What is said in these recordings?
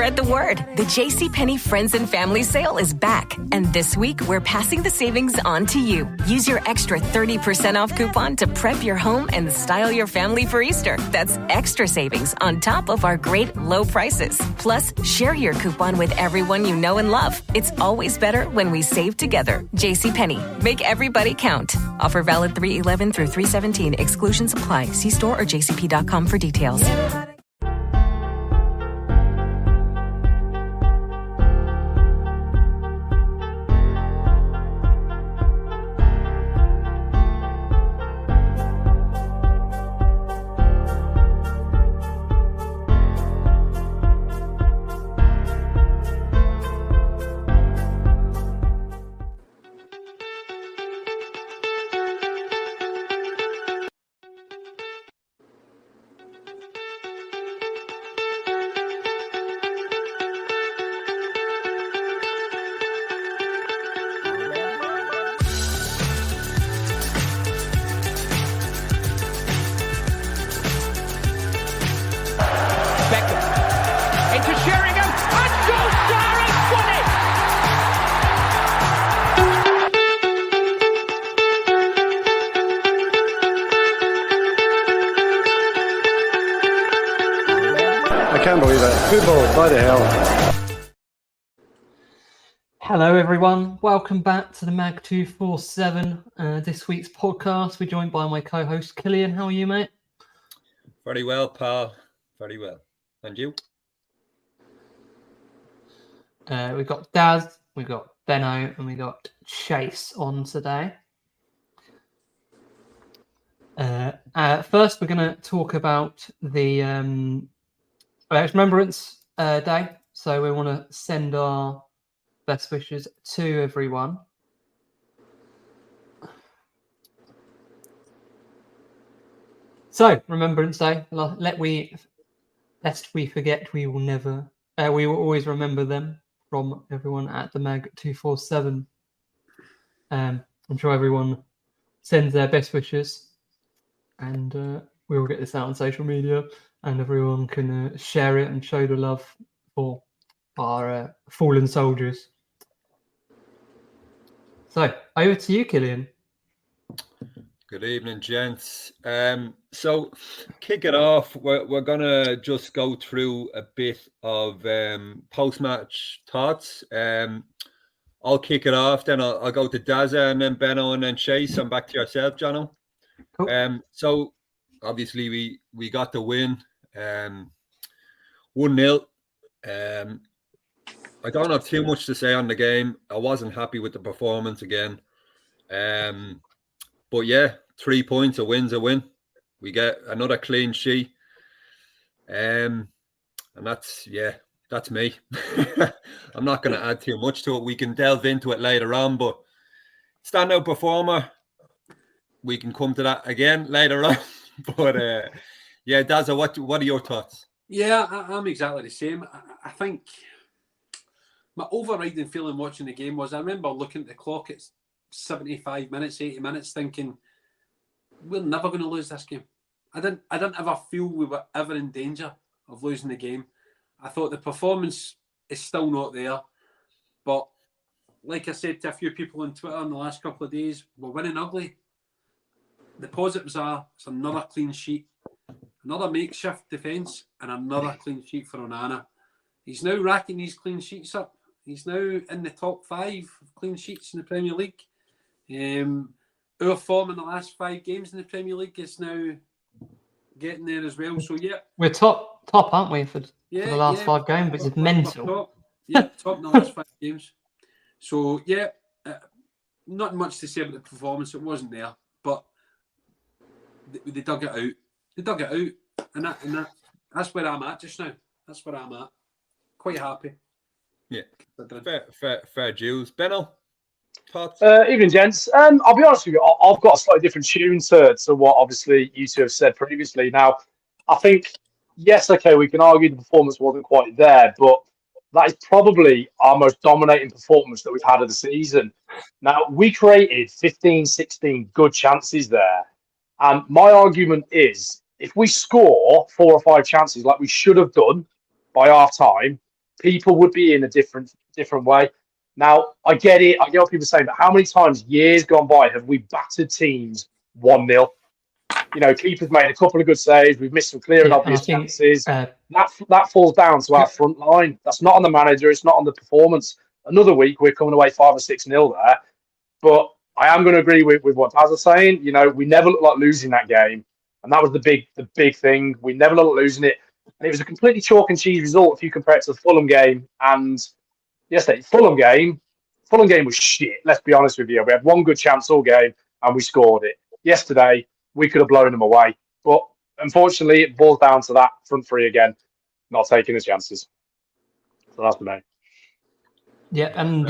spread the word. The JCPenney Friends and Family Sale is back. And this week, we're passing the savings on to you. Use your extra 30% off coupon to prep your home and style your family for Easter. That's extra savings on top of our great low prices. Plus, share your coupon with everyone you know and love. It's always better when we save together. JCPenney. Make everybody count. Offer valid 3/11 through 3/17. Exclusions apply. See store or jcp.com for details. By the hell. Hello everyone, welcome back to the Mag 247. This week's podcast, we're joined by my co-host Killian. How are you, mate? Very well, pal. Very well. And you? We've got Daz, we've got Benno, and we've got Chase on today. First, we're going to talk about the Remembrance Day. So we want to send our best wishes to everyone. So, Remembrance Day. Lest we forget, we will never. We will always remember them from everyone at the Mag 247. I'm sure everyone sends their best wishes, and we will get this out on social media, and everyone can share it and show the love for our fallen soldiers. So, over to you, Killian. Good evening, gents. So, kick it off. We're going to just go through a bit of post-match thoughts. I'll kick it off, then I'll go to Daza, and then Benno, and then Chase, and back to yourself, Jono. Cool. So, obviously, we got the win. 1-0. I don't have too much to say on the game. I wasn't happy with the performance again. But yeah, 3 points, a win's a win. We get another clean sheet. And that's me. I'm not going to add too much to it. We can delve into it later on, but standout performer, we can come to that again later on. But yeah, Dazza, what are your thoughts? Yeah, I'm exactly the same. I think my overriding feeling watching the game was I remember looking at the clock at 75 minutes, 80 minutes, thinking we're never going to lose this game. I didn't ever feel we were ever in danger of losing the game. I thought the performance is still not there, but like I said to a few people on Twitter in the last couple of days, we're winning ugly. The positives are it's another clean sheet, another makeshift defence, and another clean sheet for Onana. He's now racking these clean sheets up. He's now in the top 5 of clean sheets in the Premier League. Our form in the last 5 games in the Premier League is now getting there as well. So yeah, we're top, aren't we, for the last 5 games, which is mental. Top in the last 5 games. So yeah, not much to say about the performance. It wasn't there, but they dug it out. They dug it out, and that's where I'm at just now. That's where I'm at. Quite happy. Yeah, fair dues. Benno, thoughts? Evening, gents. I'll be honest with you, I've got a slightly different tune to what obviously you two have said previously. Now, I think, yes, okay, we can argue the performance wasn't quite there, but that is probably our most dominating performance that we've had of the season. Now, we created 15, 16 good chances there. And my argument is, if we score 4 or 5 chances like we should have done by half time, people would be in a different way. Now, I get it. I get what people are saying, but how many times, years gone by, have we battered teams 1-0? You know, keeper's made a couple of good saves. We've missed some clear and obvious chances. That falls down to our front line. That's not on the manager. It's not on the performance. Another week, we're coming away 5 or 6-0 there. But I am going to agree with what Daz is saying. You know, we never looked like losing that game. And that was the big thing. We never looked like losing it. And it was a completely chalk and cheese result if you compare it to the Fulham game. And yesterday, Fulham game was shit. Let's be honest with you. We had one good chance all game and we scored it. Yesterday, we could have blown them away. But unfortunately, it boils down to that front three again, not taking the chances. So that's me. Yeah, and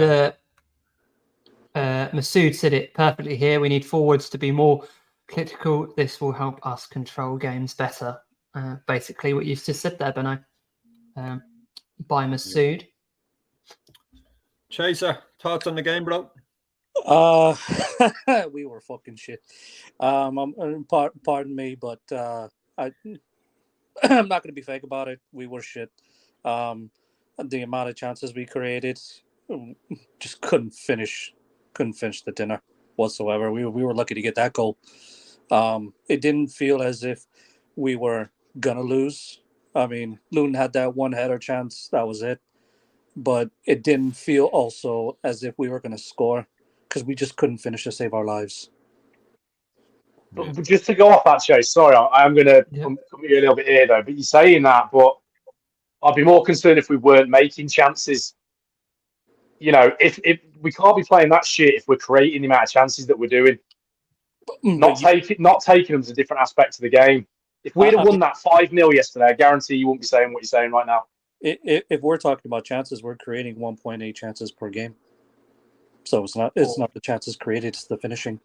Masood said it perfectly here. We need forwards to be more critical. This will help us control games better. Basically, what you just said there, Benno. By Masood. Chaser, thoughts on the game, bro? We were fucking shit. Pardon me, but I'm not going to be fake about it. We were shit. The amount of chances we created, just couldn't finish the dinner whatsoever. We were lucky to get that goal. It didn't feel as if we were gonna lose. I mean, Luton had that one header chance. That was it. But it didn't feel also as if we were going to score because we just couldn't finish to save our lives. But just to go off that, Chase, sorry, I am going to come here a little bit here, though. But you're saying that, but I'd be more concerned if we weren't making chances. You know, if we can't be playing that shit if we're creating the amount of chances that we're doing. Not taking them is a different aspect of the game. If we'd have won that 5-0 yesterday, I guarantee you wouldn't be saying what you're saying right now. If we're talking about chances, we're creating 1.8 chances per game. So it's not the chances created, it's the finishing.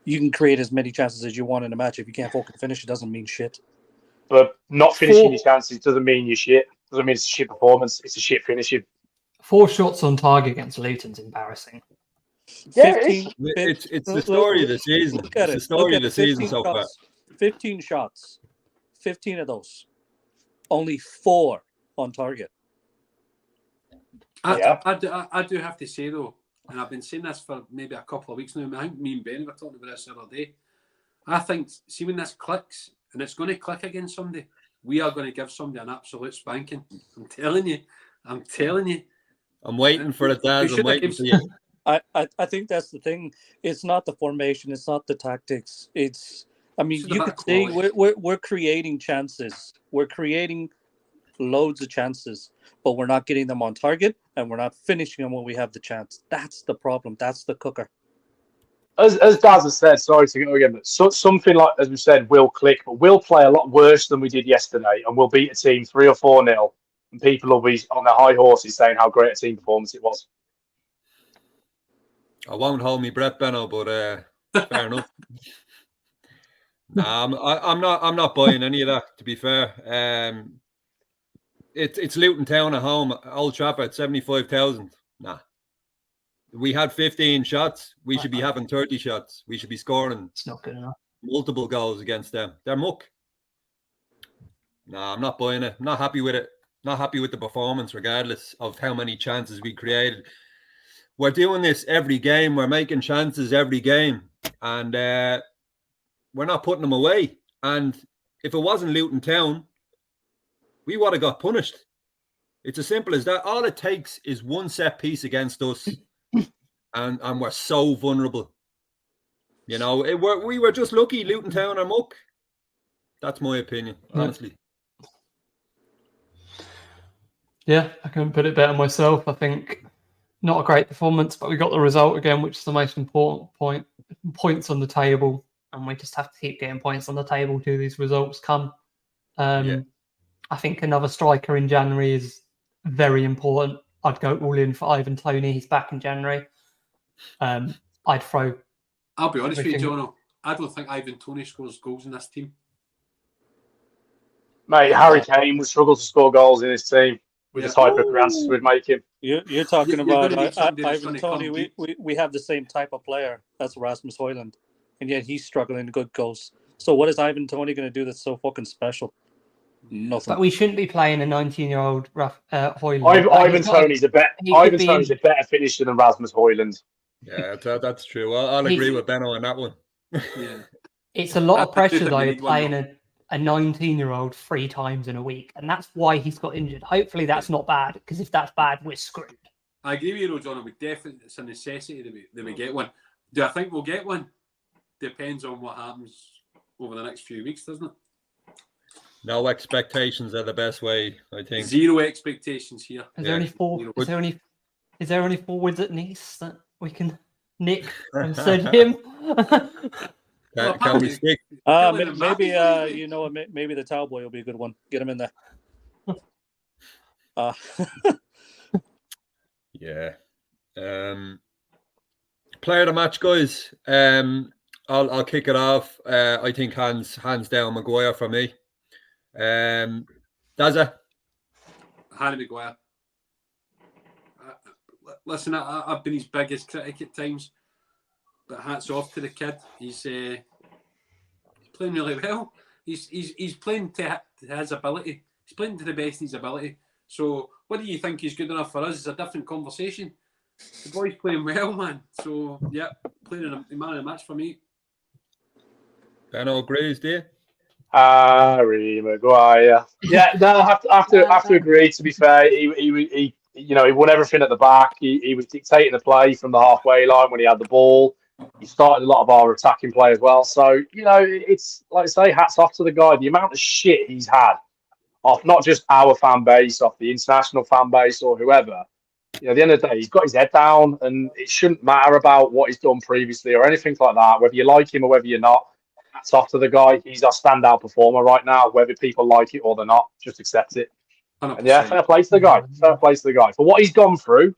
You can create as many chances as you want in a match. If you can't fucking finish, it doesn't mean shit. But not finishing your chances doesn't mean you're shit. Doesn't mean it's a shit performance. It's a shit finishing. 4 shots on target against Luton's embarrassing. Yeah, it's the story of the season. It's the story of the season so far. 15 shots. 15 of those. Only 4 on target. I do have to say, though, and I've been saying this for maybe a couple of weeks now, I think me and Ben were talking about this the other day. I think, see, when this clicks, and it's going to click against somebody, we are going to give somebody an absolute spanking. I'm telling you. I'm waiting for it, Daz. I'm waiting for you. I think that's the thing. It's not the formation. It's not the tactics. It's, I mean, you could say we're creating chances. We're creating loads of chances, but we're not getting them on target, and we're not finishing them when we have the chance. That's the problem. That's the cooker. As Daz has said, sorry to go again, but something like, as we said, will click, but we'll play a lot worse than we did yesterday, and we'll beat a team 3 or 4-0, and people will be on their high horses saying how great a team performance it was. I won't hold me breath, Benno, but fair enough. I'm not buying any of that, to be fair. It's Luton Town at home, Old Trafford, 75,000. Nah. We had 15 shots. We should be having 30 shots. We should be scoring. It's not good enough. Multiple goals against them. They're muck. Nah, I'm not buying it. I'm not happy with it. Not happy with the performance, regardless of how many chances we created. We're doing this every game. We're making chances every game. And we're not putting them away. And if it wasn't Luton Town, we would have got punished. It's as simple as that. All it takes is one set piece against us. And we're so vulnerable. You know, we were just lucky. Luton Town are muck. That's my opinion, honestly. Yeah, I couldn't put it better myself. I think not a great performance, but we got the result again, which is the most important point. Points on the table, and we just have to keep getting points on the table till these results come. I think another striker in January is very important. I'd go all in for Ivan Toney. He's back in January. I'd throw. I'll be honest with you, Jono. I don't think Ivan Toney scores goals in this team. Mate, Harry Kane would struggle to score goals in his team with the type of advances we'd make him. You're talking about Ivan Toney. We have the same type of player. That's Rasmus Højlund. And yet he's struggling to get goals. So what is Ivan Toney going to do that's so fucking special? Nothing. But we shouldn't be playing a 19-year-old Hoyland. Ivan Toney's a better finisher than Rasmus Højlund. Yeah, that's true. I'll agree with Benno on that one. Yeah. It's a lot of pressure, though, need one playing a 19-year-old 3 times in a week. And that's why he's got injured. Hopefully that's not bad, because if that's bad, we're screwed. I agree with you, John. It's a necessity that we get one. Do I think we'll get one? Depends on what happens over the next few weeks, doesn't it? No expectations are the best way, I think. Zero expectations here. Is there any forwards at Nice that we can nick and send him? Can we stick? Maybe you know what? Maybe the towel boy will be a good one. Get him in there. Yeah. Player of the match, guys. I'll kick it off. I think hands down Maguire for me. Dazza? Harry Maguire. Listen, I've been his biggest critic at times, but hats off to the kid. He's playing really well. He's playing to his ability. He's playing to the best of his ability. So whether you think he's good enough for us is a different conversation. The boy's playing well, man. So yeah, playing the man of the match for me. Benno agrees, do you? Harry Maguire. Yeah, no, I have to agree. To be fair, he won everything at the back. He was dictating the play from the halfway line when he had the ball. He started a lot of our attacking play as well. So it's like I say, hats off to the guy. The amount of shit he's had off not just our fan base, off the international fan base or whoever. At the end of the day, he's got his head down, and it shouldn't matter about what he's done previously or anything like that. Whether you like him or whether you're not. Hats off to the guy. He's our standout performer right now. Whether people like it or they're not, just accept it. 100%. And yeah, fair play to the guy. Fair play to the guy. For what he's gone through,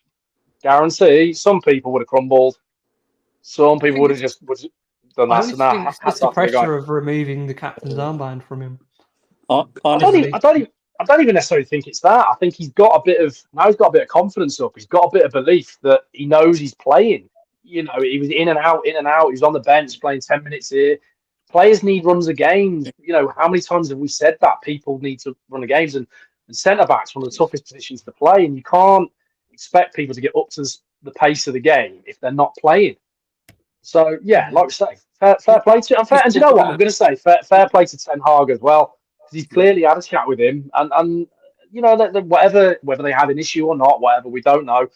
guarantee some people would have crumbled. Some people would have just done that. So now, it's the pressure of removing the captain's armband from him. I don't even necessarily think it's that. I think he's got a bit of confidence up. He's got a bit of belief that he knows he's playing. He was in and out. He was on the bench playing 10 minutes here. Players need runs of games. How many times have we said that people need to run the games? And centre-back's one of the toughest positions to play. And you can't expect people to get up to the pace of the game if they're not playing. So, yeah, like I say, fair play to him. And do you know what? I'm going to say fair play to Ten Hag as well. Because he's clearly had a chat with him. And whether they had an issue or not, whatever, we don't know.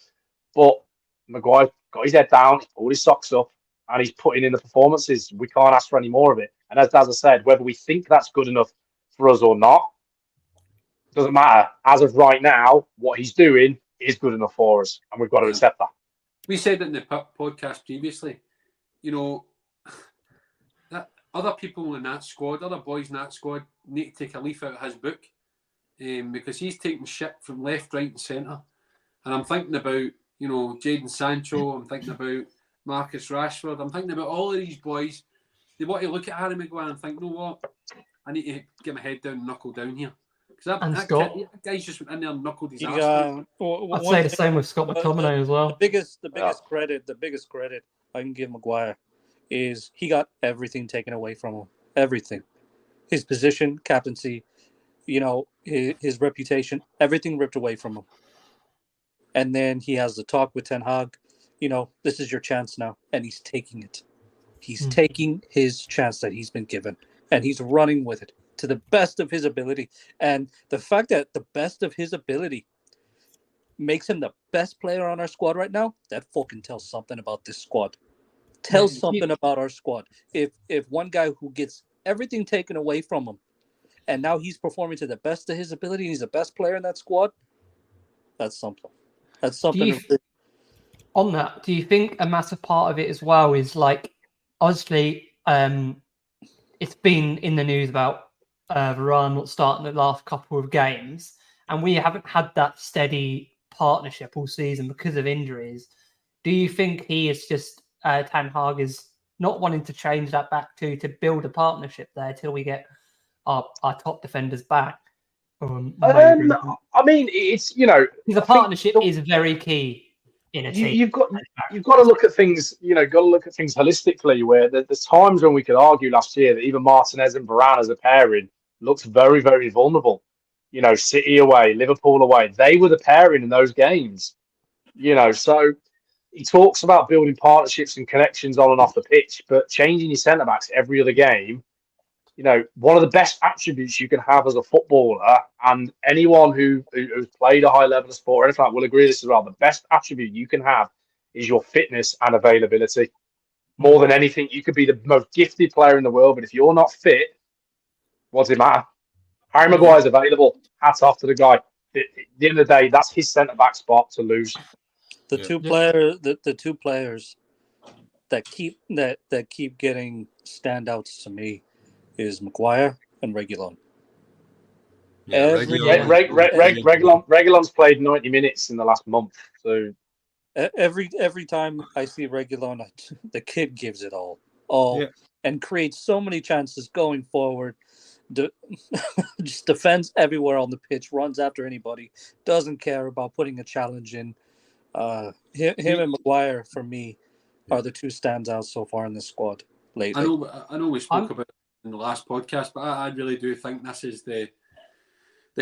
But Maguire got his head down, pulled his socks up, and he's putting in the performances. We can't ask for any more of it. And as I said, whether we think that's good enough for us or not, doesn't matter. As of right now, what he's doing is good enough for us, and we've got to accept that. We said it in the podcast previously, that other people in that squad, other boys in that squad, need to take a leaf out of his book, because he's taking shit from left, right, and centre. And I'm thinking about, Jadon Sancho. I'm thinking about Marcus Rashford. I'm thinking about all of these boys. They want to look at Harry Maguire and think, what? I need to get my head down and knuckle down here. Because that guy's just went in there and knuckled his ass. I'd say the same with Scott McTominay as well. The biggest credit I can give Maguire is he got everything taken away from him. Everything. His position, captaincy, his reputation, everything ripped away from him. And then he has the talk with Ten Hag. This is your chance now. And he's taking it. He's taking his chance that he's been given. And he's running with it to the best of his ability. And the fact that the best of his ability makes him the best player on our squad right now, that fucking tells something about this squad. Tells something about our squad. If one guy who gets everything taken away from him, and now he's performing to the best of his ability, and he's the best player in that squad, that's something. That's something. On that, do you think a massive part of it as well is obviously, it's been in the news about Varane not starting the last couple of games, and we haven't had that steady partnership all season because of injuries. Do you think he is just Ten Hag is not wanting to change that back to build a partnership there till we get our top defenders back? I mean, it's the partnership is very key. You've got to look at things, holistically. Where there's times when we could argue last year that even Martinez and Varane as a pairing looked very, very vulnerable. City away, Liverpool away. They were the pairing in those games. So he talks about building partnerships and connections on and off the pitch, but changing your centre backs every other game. One of the best attributes you can have as a footballer, and anyone who's played a high level of sport or anything like that will agree this as well. The best attribute you can have is your fitness and availability. More than anything, you could be the most gifted player in the world, but if you're not fit, what does it matter? Harry Maguire's available. Hats off to the guy. At the end of the day, that's his centre back spot to lose. The two players that keep getting standouts to me is Maguire and Reguilon. Yeah, Reguilon's played 90 minutes in the last month. So every time I see Reguilon, the kid gives it all, and creates so many chances going forward. Just defends everywhere on the pitch, runs after anybody, doesn't care about putting a challenge in. Him and Maguire, for me, are the two standouts so far in this squad lately. I know we spoke about it in the last podcast, but I really do think this is the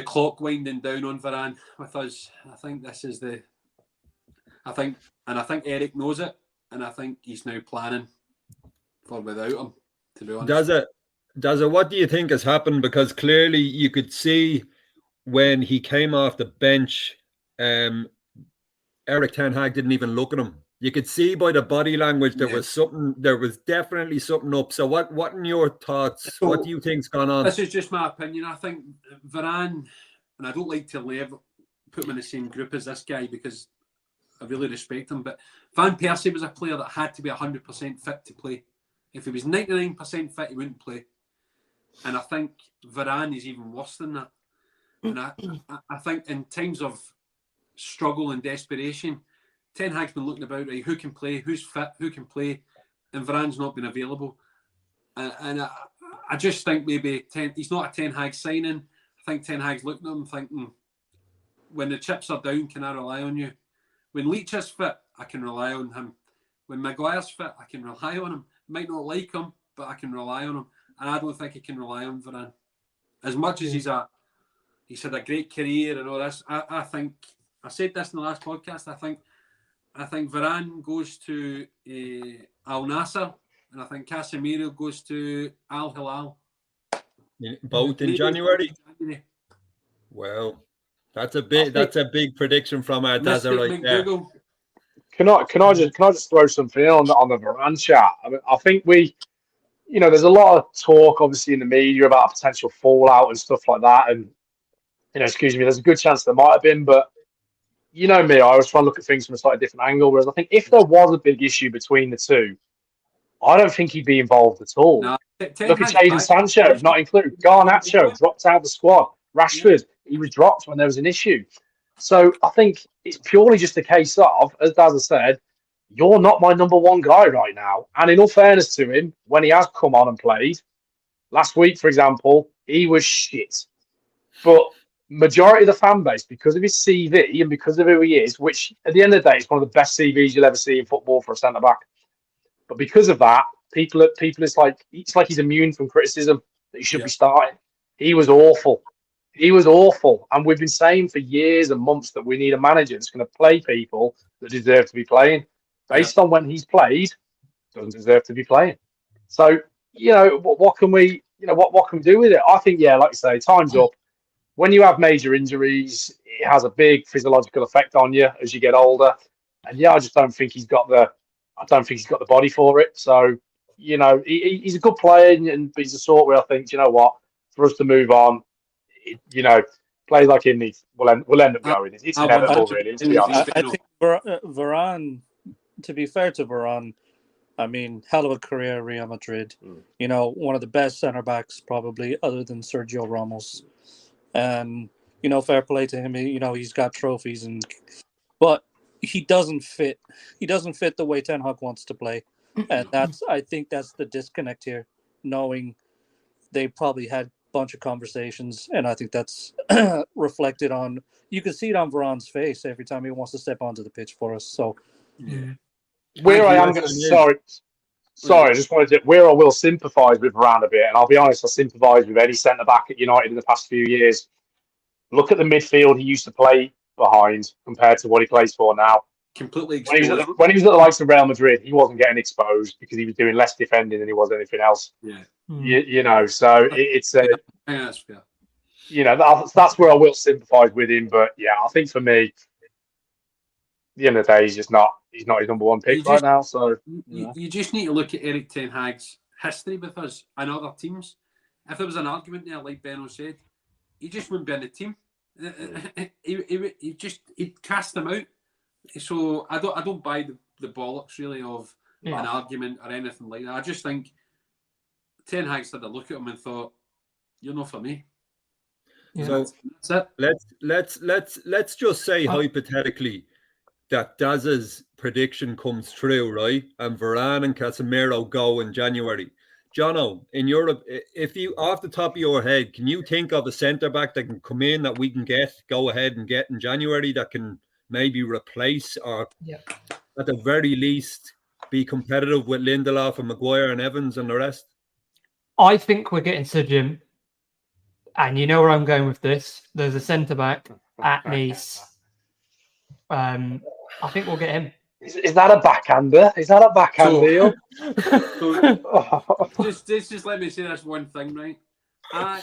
clock winding down on Varane with us. I think this is I think Erik knows it, and I think he's now planning for without him, to be honest. Does it? What do you think has happened? Because clearly you could see when he came off the bench, Erik Ten Hag didn't even look at him. You could see by the body language there was something. There was definitely something up. So what in your thoughts? What do you think's gone on? This is just my opinion. I think Varane, and I don't like to put him in the same group as this guy because I really respect him. But Van Persie was a player that had to be 100% fit to play. If he was 99% fit, he wouldn't play. And I think Varane is even worse than that. And I think in times of struggle and desperation, Ten Hag's been looking about, right, who can play, who's fit, who can play, and Varane's not been available. And I just think maybe he's not a Ten Hag signing. I think Ten Hag's looking at him thinking, when the chips are down, can I rely on you? When Leach is fit, I can rely on him. When Maguire's fit, I can rely on him. Might not like him, but I can rely on him. And I don't think he can rely on Varane. As much as he's had a great career and all this, I think, I said this in the last podcast, I think Varane goes to Al Nassr, and I think Casemiro goes to Al Hilal. Both in January? Well, that's a big prediction from our Daza right there. Can I just throw something in on the Varane chat? I mean, I think there's a lot of talk, obviously, in the media about potential fallout and stuff like that. And, excuse me, there's a good chance there might have been. But, me, I always try to look at things from a slightly different angle. Whereas I think if there was a big issue between the two, I don't think he'd be involved at all. No, look at Jadon Sancho, not included. Garnacho dropped out of the squad. Rashford, he was dropped when there was an issue. So I think it's purely just a case of, as Dazza said, you're not my number one guy right now. And in all fairness to him, when he has come on and played, last week, for example, he was shit. But majority of the fan base, because of his CV and because of who he is, which at the end of the day is one of the best CVs you'll ever see in football for a centre-back. But because of that, people it's like he's immune from criticism that he should be starting. He was awful. And we've been saying for years and months that we need a manager that's going to play people that deserve to be playing. Based on when he's played, doesn't deserve to be playing. So, what can we do with it? I think, like you say, time's up. When you have major injuries, it has a big physiological effect on you as you get older. And I just don't think he's got the body for it. So, he's a good player, and he's the sort where I think, for us to move on, plays like him will end up going. It's inevitable, really. To be honest, I think Varane. To be fair to Varane, I mean, hell of a career at Real Madrid. One of the best centre backs probably, other than Sergio Ramos. And fair play to him. He's got trophies, but he doesn't fit. He doesn't fit the way Ten Hag wants to play, and I think that's the disconnect here. Knowing they probably had a bunch of conversations, and I think that's reflected on. You can see it on Varane's face every time he wants to step onto the pitch for us. So. Where I am going to Sorry, I just wanted to. Where I will sympathise with Varane a bit, and I'll be honest, I sympathise with any centre back at United in the past few years. Look at the midfield he used to play behind compared to what he plays for now. Completely When he, exposed. when he was at the likes of Real Madrid, he wasn't getting exposed because he was doing less defending than he was anything else. Yeah. You know, so it's Yeah, that's fair. you know, that's where I will sympathise with him. But yeah, I think for me, at the end of the day, he's not his number one pick right now. So you just need to look at Erik Ten Hag's history with us and other teams. If there was an argument there, like Benno said, he just wouldn't be in the team. He'd cast them out. So I don't buy the bollocks really of an argument or anything like that. I just think Ten Hag's had a look at him and thought, "You're not for me." So that's it. let's just say hypothetically that Daz's prediction comes true, right? And Varane and Casemiro go in January. Jono, in Europe, if you off the top of your head, can you think of a centre back that can come in that we can go ahead and get in January that can maybe replace or at the very least be competitive with Lindelof and Maguire and Evans and the rest? I think we're getting to Jim, and you know where I'm going with this. There's a centre back at Nice. I think we'll get him. Is that a backhander? Is that a backhand deal? Just let me say this one thing, right? I'm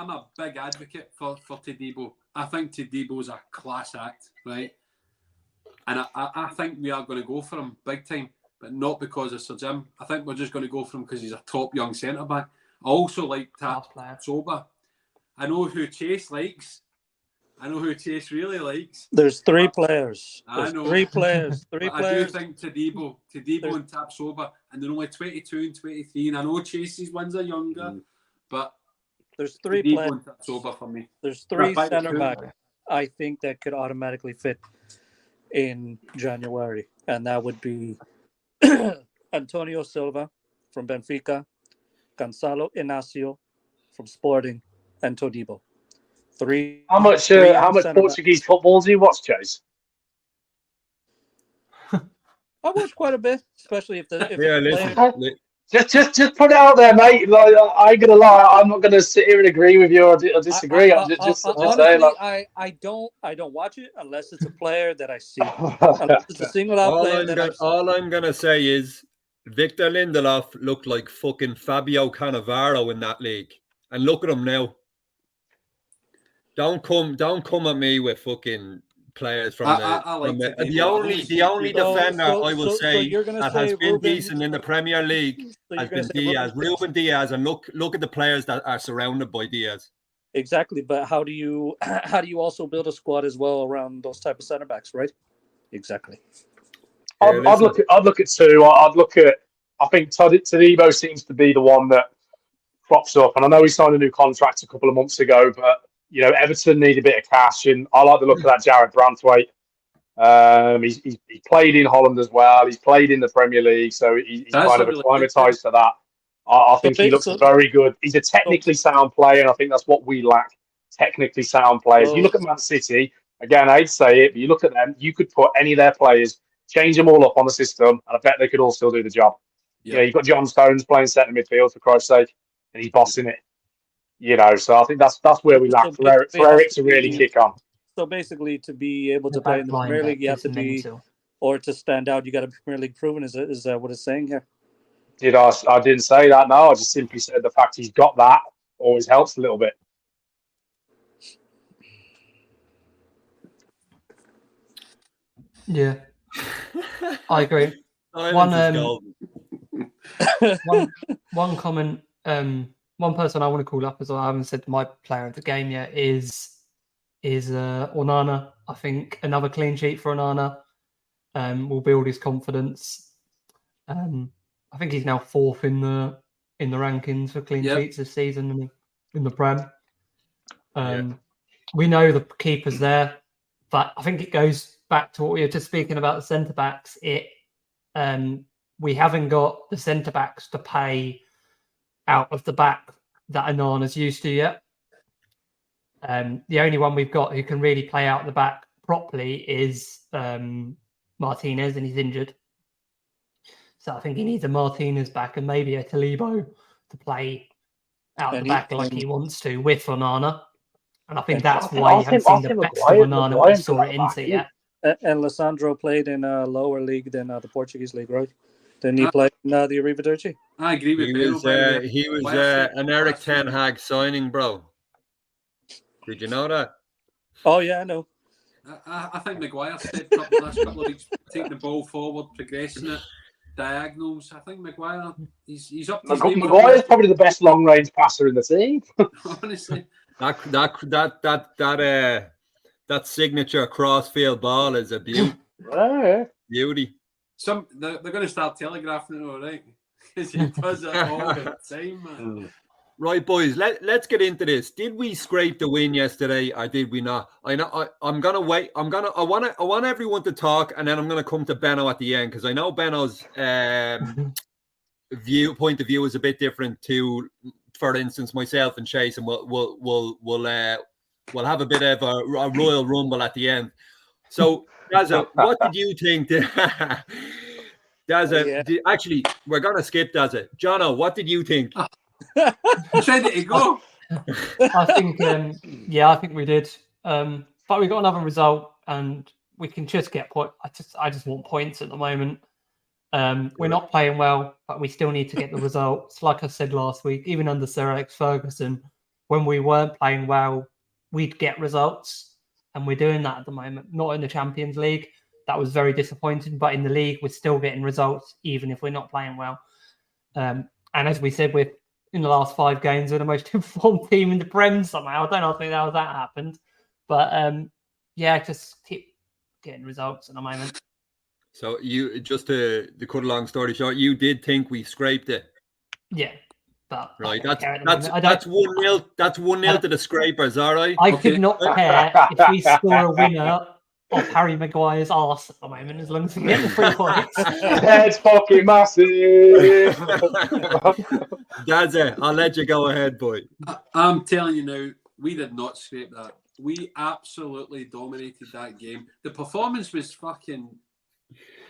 a big advocate for Todibo. I think Todibo's a class act, right? And I think we are going to go for him big time, but not because of Sir Jim. I think we're just going to go for him because he's a top young centre back. I also like Soba. I know who Chase likes. I know who Chase really likes. There's three players. I know. Three players. I do think Todibo and Tapsoba, and they're only 22 and 23. And I know Chase's ones are younger, but there's three Todibo players. and Tapsoba for me. There's three centre backs I think that could automatically fit in January, and that would be Antonio Silva from Benfica, Gonzalo Inacio from Sporting, and Todibo. How much Portuguese football do you watch, Chase? I watch quite a bit, especially if the just put it out there, mate. Like, I ain't gonna lie, I'm not gonna sit here and agree with you or disagree. Honestly, I don't watch it unless it's a player that I see. Unless it's a single out player all I'm gonna say is Victor Lindelof looked like fucking Fabio Cannavaro in that league, and look at him now. Don't come at me with fucking players from the only defender I will say that has been decent in the Premier League has been Diaz, Ruben Diaz, and look at the players that are surrounded by Diaz. Exactly, but how do you also build a squad as well around those type of centre backs, right? Exactly. I'd look at two. I think Todibo seems to be the one that crops up, and I know he signed a new contract a couple of months ago, but you know, Everton need a bit of cash, and I like the look of that Jared Branthwaite. He's played in Holland as well. He's played in the Premier League, so he's kind of acclimatised to that. I think he looks very good. He's a technically sound player, and I think that's what we lack, technically sound players. You look at Man City, again, I'd say it, but you look at them, you could put any of their players, change them all up on the system, and I bet they could all still do the job. Yeah, you've got John Stones playing centre midfield, for Christ's sake, and he's bossing it. You know, so I think that's where we lack for Erik to really kick on. So basically, to be able to play in the Premier League, you have to be, or to stand out, you got to be Premier League proven. Is what it's saying here? I didn't say that. No, I just simply said the fact he's got that always helps a little bit. Yeah, I agree. One comment. One person I want to call up as well, I haven't said my player of the game yet, is Onana. I think another clean sheet for Onana will build his confidence. I think he's now fourth in the rankings for clean sheets this season in the Prem. We know the keeper's there, but I think it goes back to what we were just speaking about the centre backs. We haven't got the centre backs to pay out of the back that Onana's used to yet. The only one we've got who can really play out the back properly is Martinez, and he's injured. So I think he needs a Martinez back and maybe a Talibo to play out And the back like he wants to with Onana. And I think And that's why you haven't seen the best of Onana we saw it into yet. And Lissandro played in a lower league than the Portuguese league, right? Didn't he play in the Arrivederci? I agree with He was an Erik Ten Hag signing, bro. Did you know that? Oh, yeah, I know. I think Maguire stepped up the last couple of weeks, taking the ball forward, progressing it, diagonals. I think Maguire, he's up to his game. Maguire's probably the best long-range passer in the team. Honestly. That signature crossfield ball is a beauty. Beauty. They're going to start telegraphing it, all right? Because he does it all the time, man. Right, boys. Let's get into this. Did we scrape the win yesterday, or did we not? I'm gonna wait. I want everyone to talk, and then I'm gonna come to Benno at the end because I know Benno's point of view is a bit different to, for instance, myself and Chase, and we'll have a bit of a Royal Rumble at the end. So, Dazza, what did you think? Dazza, actually, we're gonna skip Dazza. Jono, what did you think? Ready to go. I think, I think we did. But we got another result, and we can just get point. I just want points at the moment. We're not playing well, but we still need to get the results. Like I said last week, even under Sir Alex Ferguson, when we weren't playing well, we'd get results, and we're doing that at the moment. Not in the Champions League. That was very disappointing, but in the league, we're still getting results, even if we're not playing well. And as we said, we're in the last 5 games, we're the most informed team in the Prem somehow. I don't know how that happened. But, just keep getting results at the moment. So you, just to cut a long story short, you did think we scraped it? Yeah. But right, that's 1-0. That's 1-0 to the Scrapers, all right? I could not care if we score a winner of Harry Maguire's arse at the moment, as long as we get the 3 points. That's fucking massive. That's it. I'll let you go ahead, boy. I'm telling you now, we did not scrape that. We absolutely dominated that game. The performance was fucking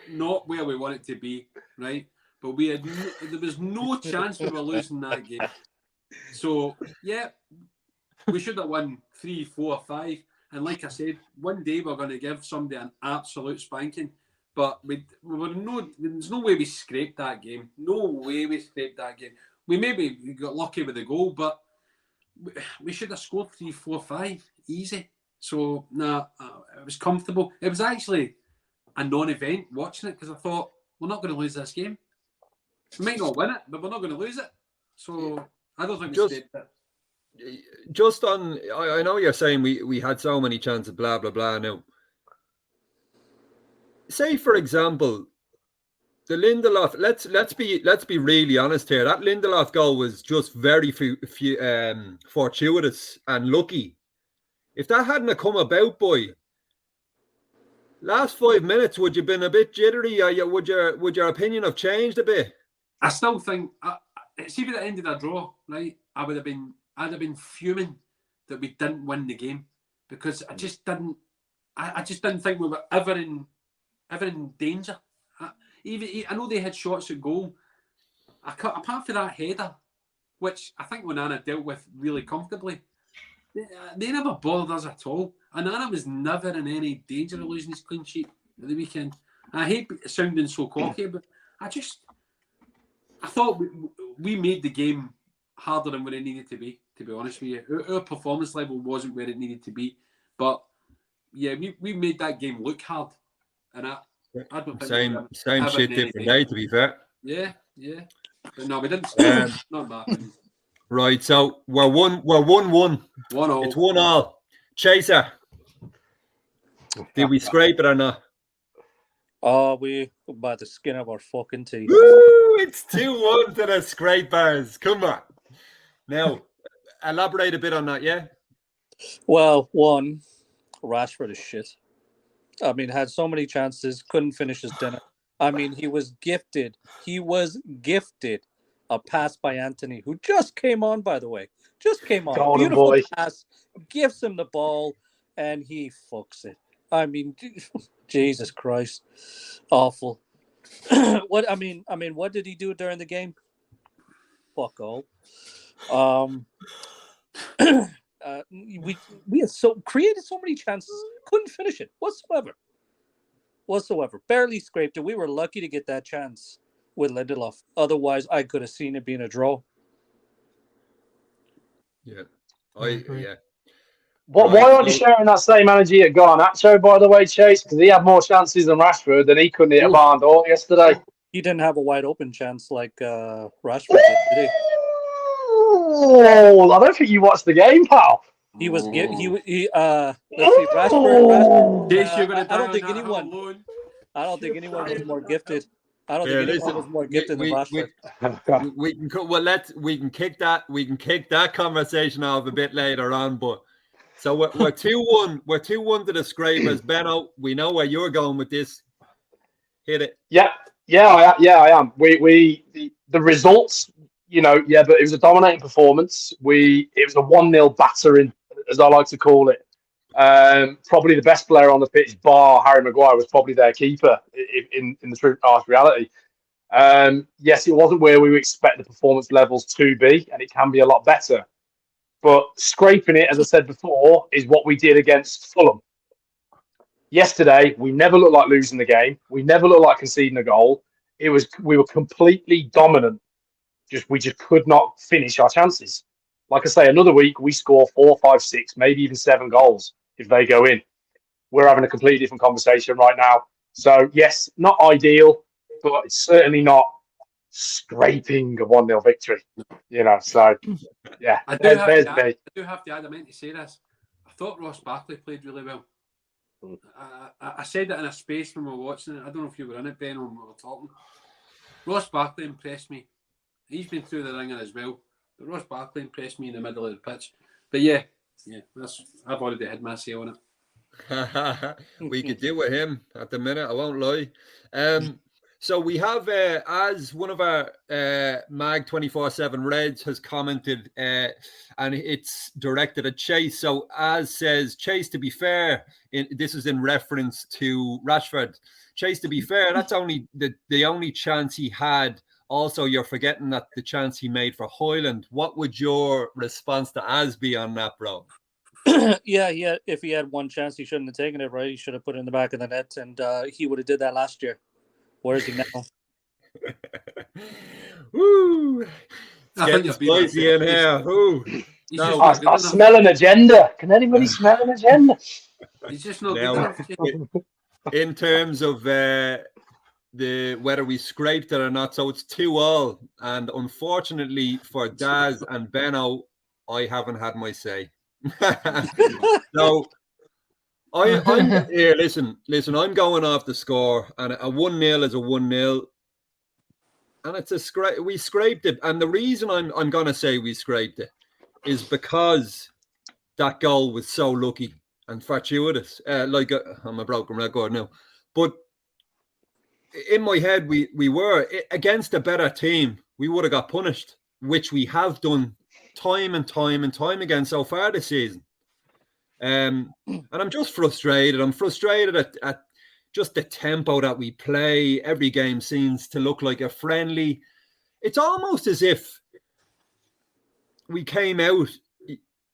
not where we want it to be, right? But there was no chance we were losing that game. So, yeah, we should have won 3, 4, 5. And like I said, one day we're going to give somebody an absolute spanking. But there's no way we scraped that game. No way we scraped that game. We got lucky with the goal, but we should have scored 3, 4, 5 easy. So, it was comfortable. It was actually a non-event watching it because I thought, we're not going to lose this game. We might not win it, but we're not going to lose it. So, I don't think we scraped it. Just on, I know you're saying we had so many chances, blah blah blah. Now, say for example, the Lindelof. Let's be really honest here. That Lindelof goal was just very fortuitous and lucky. If that hadn't have come about, boy, last 5 minutes, would you have been a bit jittery? Or would your opinion have changed a bit? I still think it's even at the end of the draw, right? I'd have been fuming that we didn't win the game because I just didn't think we were ever in danger. I know they had shots at goal. Apart from that header, which I think Onana dealt with really comfortably, they never bothered us at all. Onana was never in any danger of losing his clean sheet at the weekend. I hate sounding so cocky, but I thought we made the game harder than what it needed to be honest with you. Our performance level wasn't where it needed to be. But yeah, we made that game look hard. And I don't think same shit, different day, to be fair. Yeah. But no, we didn't. Not that. Right, so we're 1-1. 1-1. It's 1-1. Chaser. Did we scrape it or not? Oh, we by the skin of our fucking teeth. Woo! It's 2-1 to the Scrapers. Come on. Now, elaborate a bit on that, yeah? Well, one, Rashford is shit. I mean, had so many chances, couldn't finish his dinner. I mean, he was gifted a pass by Anthony, who just came on, by the way. Just came on. Golden Beautiful boy. pass, gives him the ball, and he fucks it. I mean, Jesus Christ. Awful. What what did he do during the game? Fuck all. We had created so many chances, couldn't finish it whatsoever. Barely scraped it. We were lucky to get that chance with Lindelof. Otherwise, I could have seen it being a draw. Yeah, Why Right, aren't you sharing that same energy at Garnacho, by the way, Chase? Because he had more chances than Rashford, and he couldn't hit a barn door yesterday. He didn't have a wide open chance like Rashford did he? Oh, I don't think you watched the game, pal. He was let's see, Rashford. I don't think anyone was more gifted. I don't think anyone was more gifted than Rashford. We can kick that conversation off a bit later on, but so we're 2-1. We're 2-1 to the Scrapers. Benno, we know where you're going with this. Hit it. Yeah, I am. The results, but it was a dominating performance. It was a 1-0 battering, as I like to call it. Probably the best player on the pitch, bar Harry Maguire, was probably their keeper in the true harsh reality. Yes, it wasn't where we would expect the performance levels to be, and it can be a lot better. But scraping it, as I said before, is what we did against Fulham. Yesterday, we never looked like losing the game. We never looked like conceding a goal. We were completely dominant. We just could not finish our chances. Like I say, another week we score 4, 5, 6, maybe even 7 goals if they go in. We're having a completely different conversation right now. So yes, not ideal, but it's certainly not scraping a 1-0 victory. So yeah. I do have to add, I meant to say this. I thought Ross Barkley played really well. I said it in a space when we were watching it. I don't know if you were in it, Ben, when we were talking. Ross Barkley impressed me. He's been through the ringer as well. But Ross Barkley impressed me in the middle of the pitch. But yeah, I've already had my say on it. We could do with him at the minute, I won't lie. So we have, as one of our Mag 24/7 Reds has commented, and it's directed at Chase. So as says, Chase, to be fair, this is in reference to Rashford. Chase, to be fair, that's only the only chance he had. Also, you're forgetting that the chance he made for Hoyland. What would your response to Az be on that, bro? Yeah. If he had one chance, he shouldn't have taken it, right? He should have put it in the back of the net, and he would have did that last year. Where is he now? Woo! It's getting spicy in here. I smell an agenda. Can anybody smell an agenda? He's just not good enough. In terms of whether we scraped it or not, so it's 2-2, and unfortunately for Daz and Benno, I haven't had my say. So I'm here. Listen. I'm going off the score, and a 1-0 is a 1-0, and it's a scrape. We scraped it, and the reason I'm going to say we scraped it is because that goal was so lucky and fortuitous. I'm a broken record now, but in my head, we were against a better team. We would have got punished, which we have done time and time again so far this season. And I'm just frustrated. I'm frustrated at just the tempo that we play. Every game seems to look like a friendly. It's almost as if we came out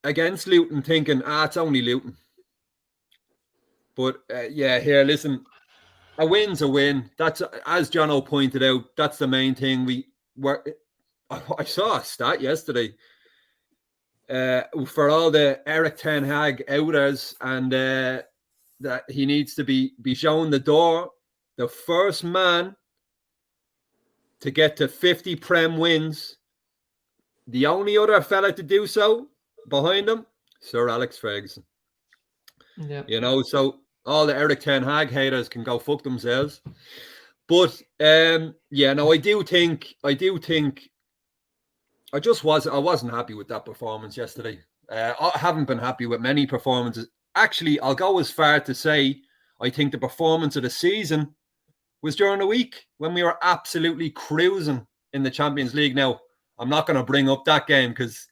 against Luton thinking, it's only Luton. But here, listen, a win's a win. That's, as Jono pointed out, that's the main thing. I saw a stat yesterday. For all the Erik Ten Hag outers, and that he needs to be shown the door. The first man to get to 50 Prem wins, the only other fella to do so behind him, Sir Alex Ferguson. Yeah. So all the Erik Ten Hag haters can go fuck themselves. But I do think I wasn't happy with that performance yesterday. I haven't been happy with many performances. Actually, I'll go as far to say I think the performance of the season was during the week when we were absolutely cruising in the Champions League. Now, I'm not going to bring up that game because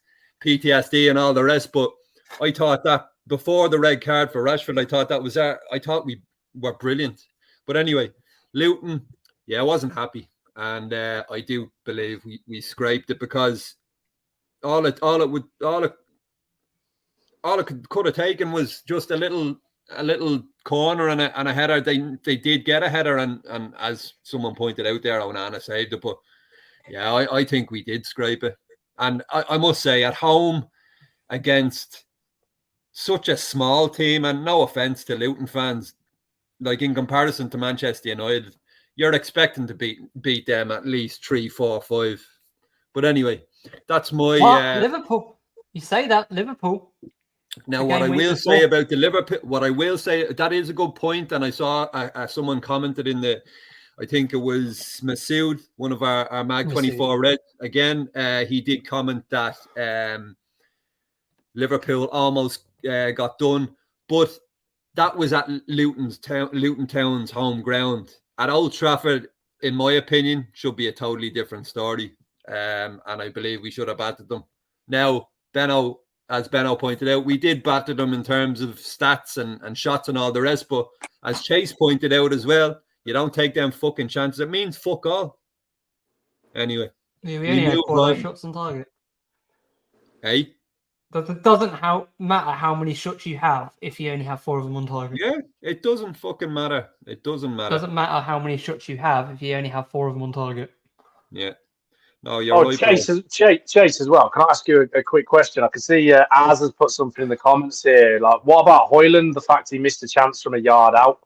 PTSD and all the rest, but I thought that before the red card for Rashford, I thought we were brilliant. But anyway, Luton, I wasn't happy, and I do believe we scraped it because all it could have taken was just a little corner and a header. They did get a header, and as someone pointed out there, Onana saved it. But yeah, I think we did scrape it, and I must say, at home against such a small team, and no offense to Luton fans, like in comparison to Manchester United, you're expecting to beat them at least 3, 4, 5. But anyway, that's my Liverpool. You say that Liverpool. Now, what I will say about the Liverpool, that is a good point, and I saw someone commented in I think it was Masood, one of our Mag 24 Reds. Again, he did comment that Liverpool almost got done, but that was at Luton Town's home ground. At Old Trafford, in my opinion, should be a totally different story, and I believe we should have battered them. Now, as Benno pointed out, we did batter them in terms of stats and shots and all the rest, but as Chase pointed out as well, you don't take them fucking chances. It means fuck all. Anyway. Yeah, we only had 4 shots on target. Hey? It doesn't matter how many shots you have if you only have 4 of them on target. Yeah, it doesn't fucking matter. It doesn't matter. It doesn't matter how many shots you have if you only have 4 of them on target. Yeah. No, you're right. Chase as well. Can I ask you a quick question? I can see Az has put something in the comments here. Like, what about Højlund? The fact he missed a chance from a yard out.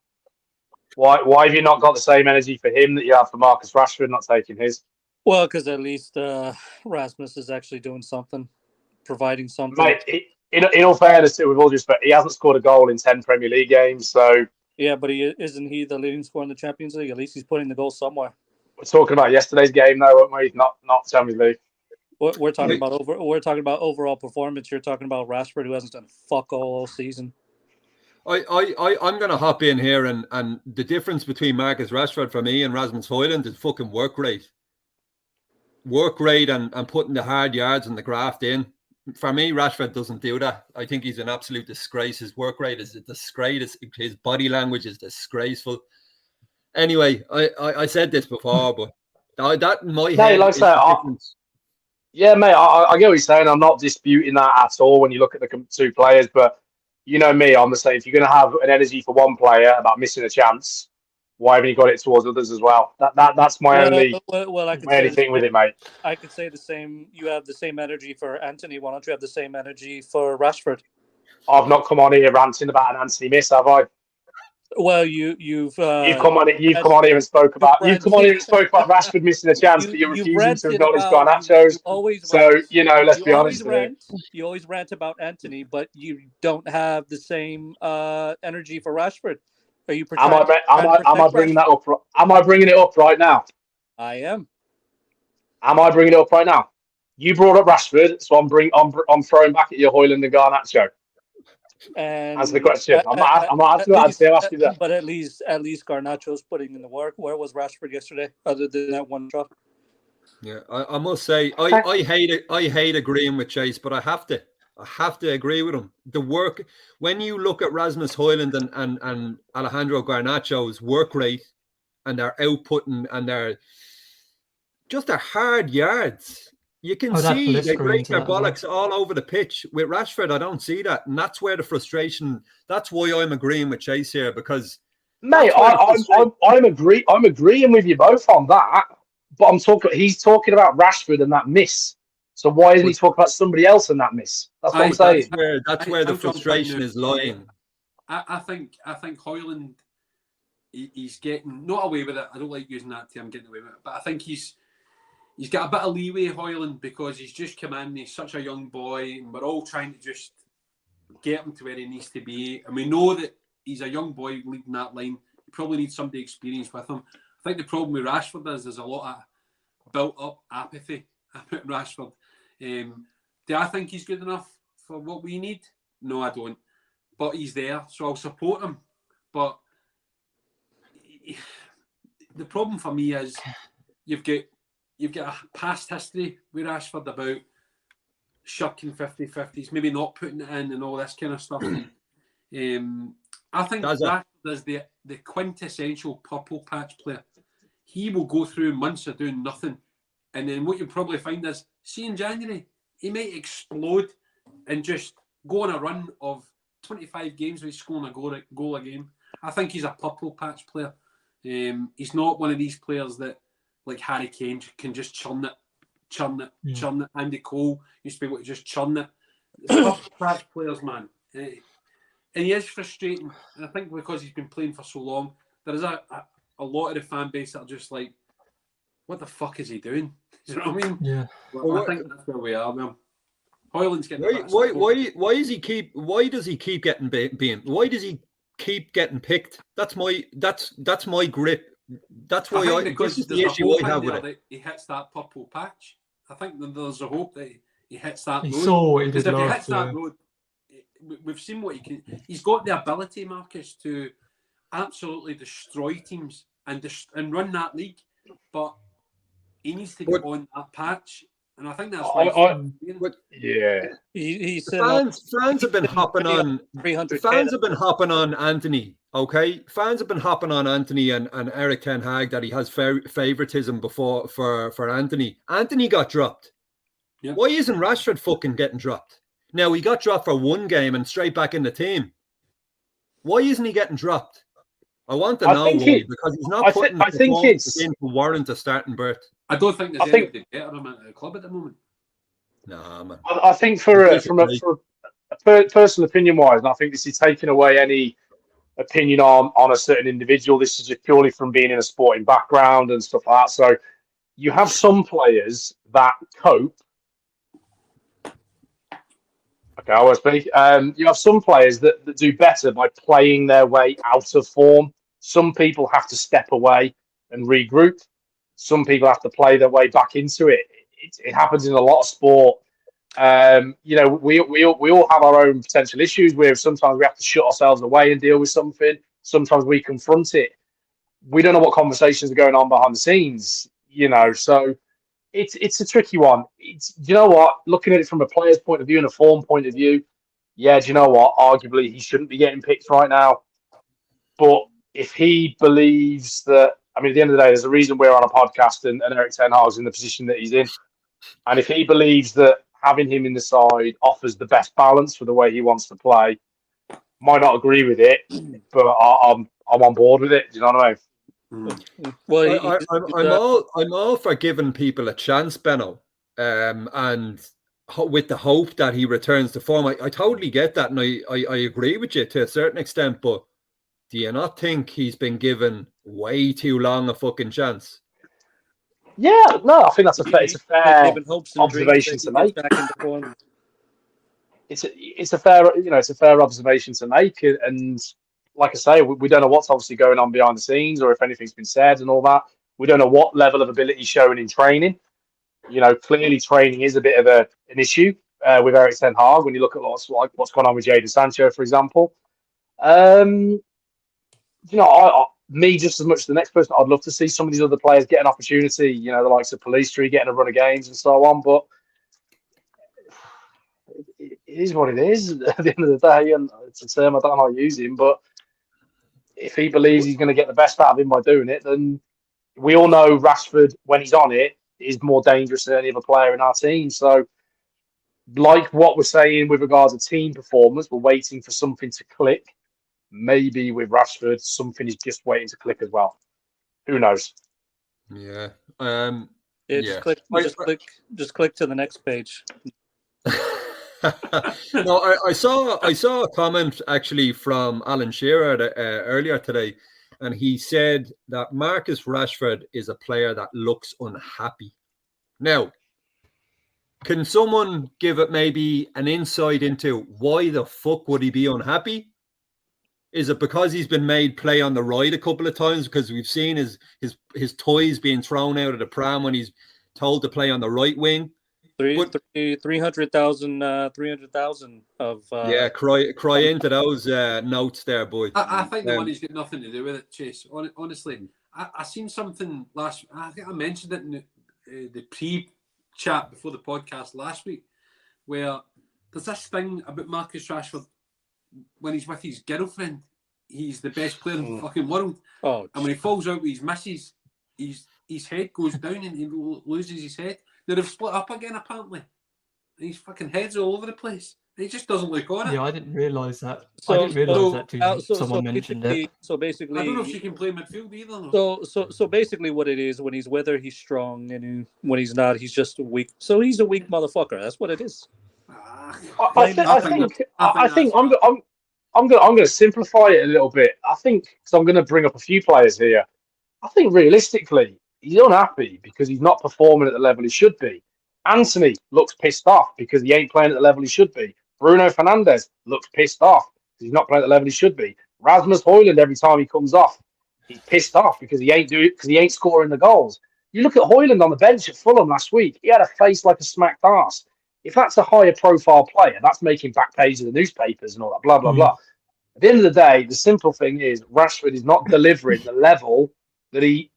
Why have you not got the same energy for him that you have for Marcus Rashford not taking his? Well, because at least Rasmus is actually doing something, providing something. Mate, in all fairness, with all due respect, he hasn't scored a goal in 10 Premier League games. So yeah, but isn't he the leading scorer in the Champions League? At least he's putting the goal somewhere. We're talking about yesterday's game, though, weren't we? Not Champions League. We're talking about overall performance. You're talking about Rashford, who hasn't done fuck all season. I'm going to hop in here, and the difference between Marcus Rashford for me and Rasmus Højlund is fucking work rate. Work rate and putting the hard yards and the graft in. For me, Rashford doesn't do that. I think he's an absolute disgrace. His work rate is a disgrace. His body language is disgraceful. Anyway, I said this before, but that in my head is the difference. Yeah, mate, I get what you're saying. I'm not disputing that at all when you look at the 2 players, but you know me, I'm the same. If you're going to have an energy for one player about missing a chance, why haven't you got it towards others as well? That's my only thing with it, mate. I could say the same. You have the same energy for Anthony. Why don't you have the same energy for Rashford? I've not come on here ranting about an Anthony miss, have I? Well, you've come on here and spoke about Rashford missing a chance, but you're refusing to acknowledge Garnacho's. Let's be honest. You always rant about Anthony, but you don't have the same energy for Rashford. Are you? Am I bringing that up? Am I bringing it up right now? I am. Am I bringing it up right now? You brought up Rashford, so I'm throwing back at your Højlund and Garnacho. And answer the question. I'm not asking that. But at least Garnacho's putting in the work. Where was Rashford yesterday, other than that one shot? Yeah, I must say I hate agreeing with Chase, but I have to agree with him. The work, when you look at Rasmus Højlund and Alejandro Garnacho's work rate and their output and their hard yards. You can see they break their bollocks all over the pitch. With Rashford, I don't see that. And that's where the frustration, that's why I'm agreeing with Chase here, because mate, I'm agreeing with you both on that. But he's talking about Rashford and that miss. So why isn't he talking about somebody else and that miss? That's what I'm saying. That's where the frustration is lying. I think Højlund, he's getting not away with it. I don't like using that term, getting away with it, but I think he's got a bit of leeway, Højlund, because he's just come in. He's such a young boy, and we're all trying to just get him to where he needs to be. And we know that he's a young boy leading that line. He probably needs somebody experienced with him. I think the problem with Rashford is there's a lot of built-up apathy about Rashford. Do I think he's good enough for what we need? No, I don't. But he's there, so I'll support him. But the problem for me is you've got a past history with Rashford about shucking 50-50s, maybe not putting it in and all this kind of stuff. I think Rashford is the quintessential purple patch player. he will go through months of doing nothing. And then what you'll probably find is, see in January, he might explode and just go on a run of 25 games where he's scoring a goal a game. I think he's a purple patch player. He's not one of these players that, like Harry Kane, can just churn it. Andy Cole used to be able to just churn it. It's purple patch players, man. And he is frustrating. And I think because he's been playing for so long, there is a lot of the fan base that are just like, what the fuck is he doing? Do you know what I mean? Yeah. Well, I think that's where we are, man. Hoyland's getting why does he keep getting why does he keep getting picked? That's my grip. That's why because this is there's the a issue hope I have in with there it. that he hits that purple patch. I think that there's a hope that he hits that He road. saw what he Because did if he last hits that year. road, we've seen what he can. He's got the ability, Marcus, to absolutely destroy teams and run that league. But he needs to get on that patch, and I think that's why. Yeah, He said Fans have been hopping on. 300. Fans have been hopping on Anthony. Okay, fans have been hopping on Anthony and Erik Ten Hag that he has favoritism before for Anthony. Anthony got dropped. Yep. Why isn't Rashford fucking getting dropped? Now he got dropped for one game and straight back in the team. Why isn't he getting dropped? I want to know why, because he's not putting the performance in to warrant a starting berth. I don't think there's anybody better him at the club at the moment. Nah, man. I think from a personal opinion wise, and I think this is taking away any opinion on a certain individual. This is just purely from being in a sporting background and stuff like that. So you have some players that cope. Okay, I will speak. You have some players that do better by playing their way out of form. Some people have to step away and regroup. Some people have to play their way back into it. It happens in a lot of sport. We all have our own potential issues where sometimes we have to shut ourselves away and deal with something. Sometimes we confront it. We don't know what conversations are going on behind the scenes, so it's a tricky one. You know what? Looking at it from a player's point of view and a form point of view, yeah, do you know what? Arguably, he shouldn't be getting picked right now. But if he believes that, at the end of the day, there's a reason we're on a podcast and Erik Ten Hag's in the position that he's in. And if he believes that having him in the side offers the best balance for the way he wants to play, might not agree with it, but I'm on board with it. Do you know what I mean? Well, I'm all for giving people a chance, Benno, and with the hope that he returns to form. I totally get that, and I agree with you to a certain extent. But do you not think he's been given way too long a fucking chance? Yeah, no, I think it's a fair observation to make. It's a fair observation to make, and like I say, we don't know what's obviously going on behind the scenes or if anything's been said and all that. We don't know what level of ability shown in training. Clearly training is a bit of an issue with Erik Ten Hag when you look at what's gone on with Jadon Sancho, for example. Me just as much as the next person, I'd love to see some of these other players get an opportunity, the likes of Police Tree getting a run of games and so on, but it is what it is at the end of the day, and it's a term I don't know how to use him, but if he believes he's going to get the best out of him by doing it, then we all know Rashford, when he's on it, is more dangerous than any other player in our team. So, like what we're saying with regards to team performance, we're waiting for something to click. Maybe with Rashford, something is just waiting to click as well. Who knows? Yeah. Just click to the next page. No, I saw a comment actually from Alan Shearer earlier today, and he said that Marcus Rashford is a player that looks unhappy. Now, can someone give it maybe an insight into why the fuck would he be unhappy? Is it because he's been made play on the right a couple of times because we've seen his toys being thrown out of the pram when he's told to play on the right wing? 300,000 of cry into those notes there, boy. I think the money's got nothing to do with it, Chase. Honestly, I seen something last. I think I mentioned it in the pre-chat before the podcast last week, where there's this thing about Marcus Rashford when he's with his girlfriend, he's the best player in the fucking world. Oh, and when he falls out with his missus, his head goes down and he loses his head. Now they've split up again apparently. And his fucking head's all over the place. And he just doesn't look on it. Yeah, I didn't realise that. So- I didn't realise so- that too. Someone mentioned it. So basically, I don't know if she can play midfield either. No. So basically, what it is, when he's with her, he's strong, and when he's not, he's just a weak. So he's a weak motherfucker. That's what it is. I think I'm going to simplify it a little bit. I think because I'm going to bring up a few players here. I think realistically, he's unhappy because he's not performing at the level he should be. Anthony looks pissed off because he ain't playing at the level he should be. Bruno Fernandes looks pissed off because he's not playing at the level he should be. Rasmus Højlund, every time he comes off, he's pissed off because he ain't scoring the goals. You look at Højlund on the bench at Fulham last week. He had a face like a smacked arse. If that's a higher profile player, that's making back pages of the newspapers and all that, blah, blah, blah. At the end of the day, the simple thing is Rashford is not delivering the level that he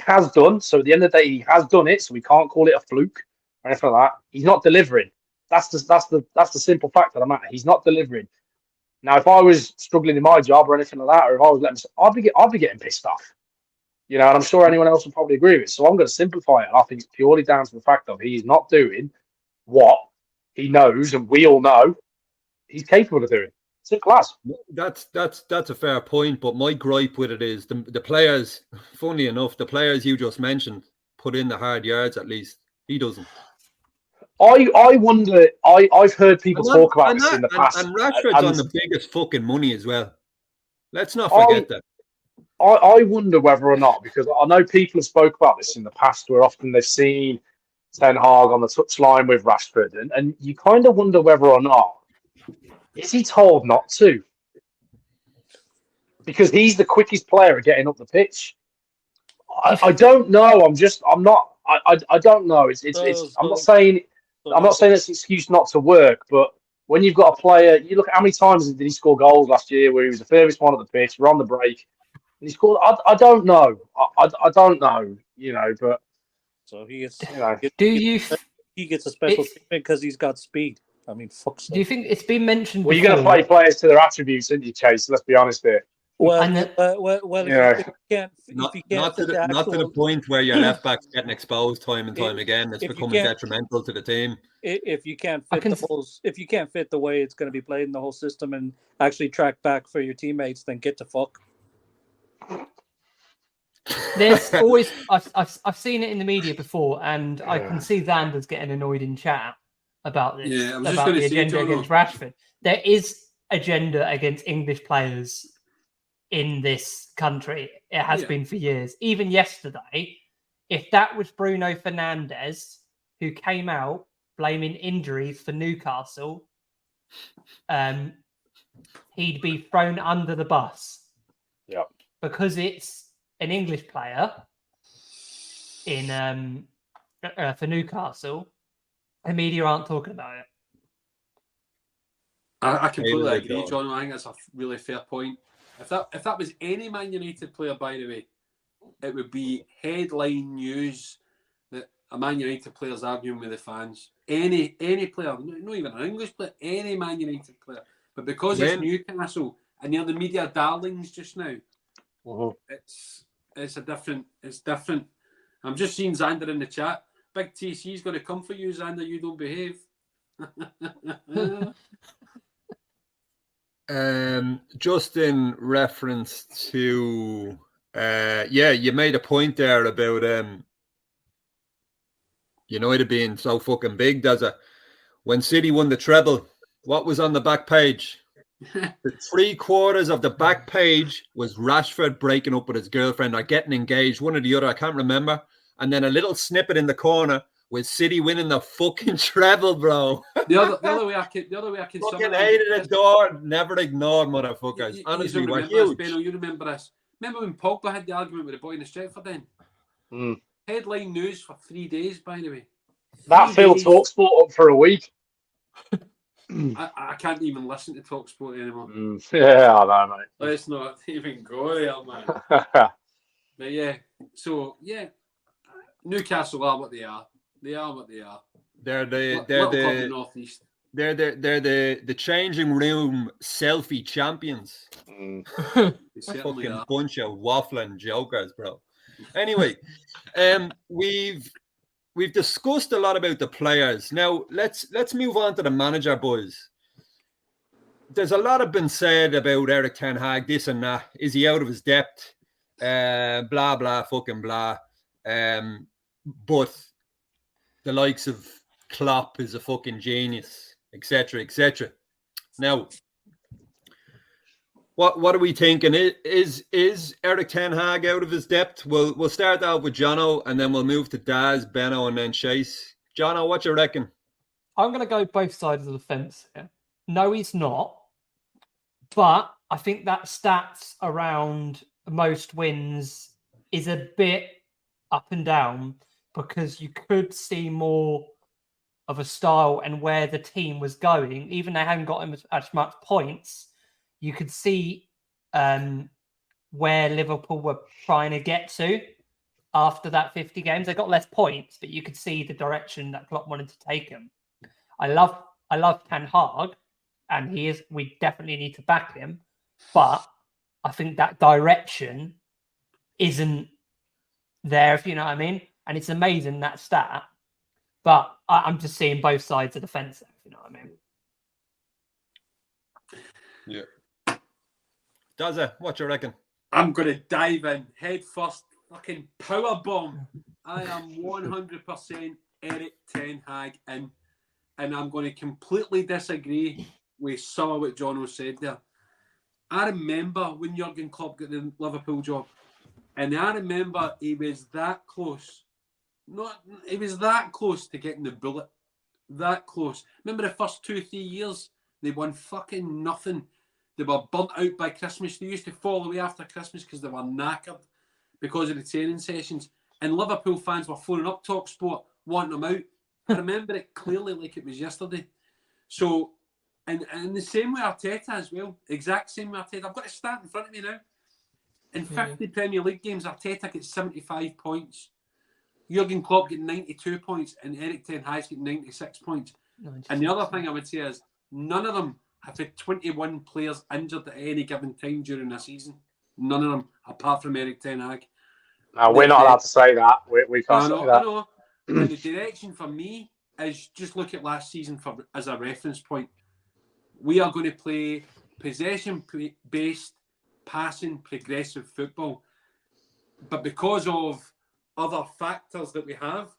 has done. So at the end of the day, he has done it. So we can't call it a fluke or anything like that. He's not delivering. That's the simple fact of the matter. He's not delivering. Now, if I was struggling in my job or anything like that, or if I was letting, I'd be getting pissed off. You know, and I'm sure anyone else would probably agree with it. So I'm going to simplify it. I think it's purely down to the fact that he's not doing what he knows, and we all know he's capable of doing. Simple as. That's a fair point, but my gripe with it is the players. Funny enough, the players you just mentioned put in the hard yards. At least he doesn't. I wonder. I've heard people talk about this in the past, and Rashford's on the biggest fucking money as well. Let's not forget that. I wonder whether or not, because I know people have spoke about this in the past, where often they've seen Ten Hag on the touchline with Rashford, and you kind of wonder whether or not is he told not to, because he's the quickest player at getting up the pitch. I don't know. I'm not. I don't know. I'm not saying it's an excuse not to work, but when you've got a player, you look at how many times did he score goals last year where he was the furthest one at the pitch, we're on the break, and he scored. I don't know. I don't know. You know, but so he gets. You know, he gets a special treatment because he's got speed. I mean, fuck. Do you think it's been mentioned? Well, you're going to play players to their attributes, aren't you, Chase? Let's be honest here. Well, if you can't, not to the point where your left back's getting exposed time and time again. It's becoming detrimental to the team. If you can't fit the way it's going to be played in the whole system and actually track back for your teammates, then get the fuck. There's always I've seen it in the media before, and I can see Xander's getting annoyed in chat about this. Yeah, about the agenda against Rashford. There is agenda against English players in this country. It has been for years. Even yesterday, if that was Bruno Fernandes who came out blaming injuries for Newcastle, he'd be thrown under the bus. Yeah, because it's an English player in for Newcastle. The media aren't talking about it. I completely agree, John. I think that's a really fair point. If that was any Man United player, by the way, it would be headline news that a Man United player is arguing with the fans. Any player, not even an English player, any Man United player. But because it's Newcastle and they're the media darlings just now, it's different. I'm just seeing Xander in the chat. Big TC's going to come for you, Xander. You don't behave. Just in reference to, you made a point there about United being so fucking big. When City won the treble, what was on the back page? The 3/4 of the back page was Rashford breaking up with his girlfriend or getting engaged, one or the other, I can't remember. And then a little snippet in the corner with City winning the fucking treble, bro. The other way I can fucking hated it, door, never ignored, motherfuckers. Honestly, we're huge. Benno, you remember this? Remember when Pogba had the argument with the boy in the Stretford then? Headline news for 3 days, by the way. That filled TalkSport up for a week. I can't even listen to TalkSport anymore. Yeah, I know, mate. Let's not even go there, man. But yeah, so yeah, Newcastle are what they are. They are what they are. They're the northeast. They're the changing room selfie champions. They certainly Fucking are. bunch of waffling jokers, bro. Anyway, we've discussed a lot about the players. Now let's move on to the manager, boys. There's a lot have been said about Erik Ten Hag, this and that. Is he out of his depth? Blah blah fucking blah. But the likes of Klopp is a fucking genius, etc., etc. Now, what are we thinking? Is Erik Ten Hag out of his depth? We'll start out with Jono, and then we'll move to Daz, Benno, and then Chase. Jono, what you reckon? I'm going to go both sides of the fence here. No, he's not. But I think that stats around most wins is a bit up and down because you could see more of a style and where the team was going. Even they hadn't got as much points, you could see where Liverpool were trying to get to after that 50 games. They got less points, but you could see the direction that Klopp wanted to take them. I love Ten Hag, and we definitely need to back him, but I think that direction isn't there, if you know what I mean. And it's amazing, that stat, but I'm just seeing both sides of the fence, if you know what I mean. Yeah. Dazza, what you reckon? I'm going to dive in head first, fucking power bomb. I am 100% Erik Ten Hag in, and I'm going to completely disagree with some of what Jono said there. I remember when Jurgen Klopp got the Liverpool job, and I remember he was that close. He was that close to getting the bullet. That close. Remember the first 2-3 years? They won fucking nothing. They were burnt out by Christmas. They used to fall away after Christmas because they were knackered because of the training sessions. And Liverpool fans were phoning up TalkSport, wanting them out. I remember it clearly like it was yesterday. So, and the same with Arteta as well. Exact same with Arteta. I've got a stat in front of me now. In 50 Premier League games, Arteta gets 75 points. Jurgen Klopp get 92 points, and Erik Ten Hag get 96 points. 96. And the other thing I would say is none of them have had 21 players injured at any given time during a season. None of them, apart from Erik Ten Hag. No, we're not allowed to say that. We can't say that. I know. And the direction for me is just look at last season as a reference point. We are going to play possession-based, passing, progressive football. But because of other factors that we have,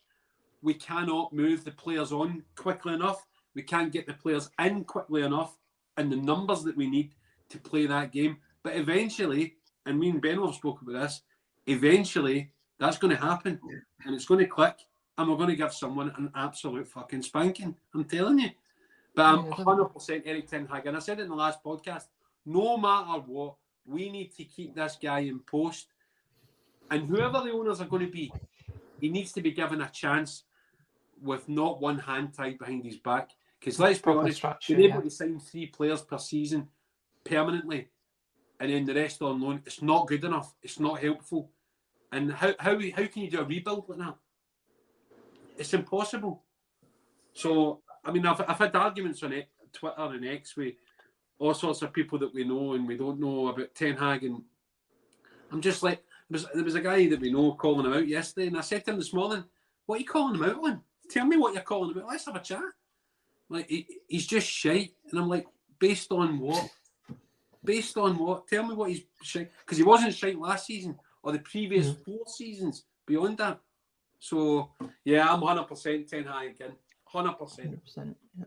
we cannot move the players on quickly enough. We can't get the players in quickly enough and the numbers that we need to play that game. But eventually, and me and Ben have spoken about this, eventually that's going to happen and it's going to click and we're going to give someone an absolute fucking spanking. I'm telling you. But I'm 100% Erik Ten Hag. And I said it in the last podcast, no matter what, we need to keep this guy in post. And whoever the owners are going to be, he needs to be given a chance with not one hand tied behind his back. Because let's be honest, being able to sign 3 players per season permanently and then the rest on loan, it's not good enough. It's not helpful. And how can you do a rebuild like that? It's impossible. So, I mean, I've had arguments on Twitter and X with all sorts of people that we know and we don't know about Ten Hag. And I'm just like, there was a guy that we know calling him out yesterday, and I said to him this morning, what are you calling him out on? Tell me what you're calling him out. Let's have a chat. Like, he's just shite. And I'm like, based on what? Based on what? Tell me what he's shite. Because he wasn't shite last season or the previous 4 seasons beyond that. So, yeah, I'm 100% Ten Hag again. 100%. Yeah.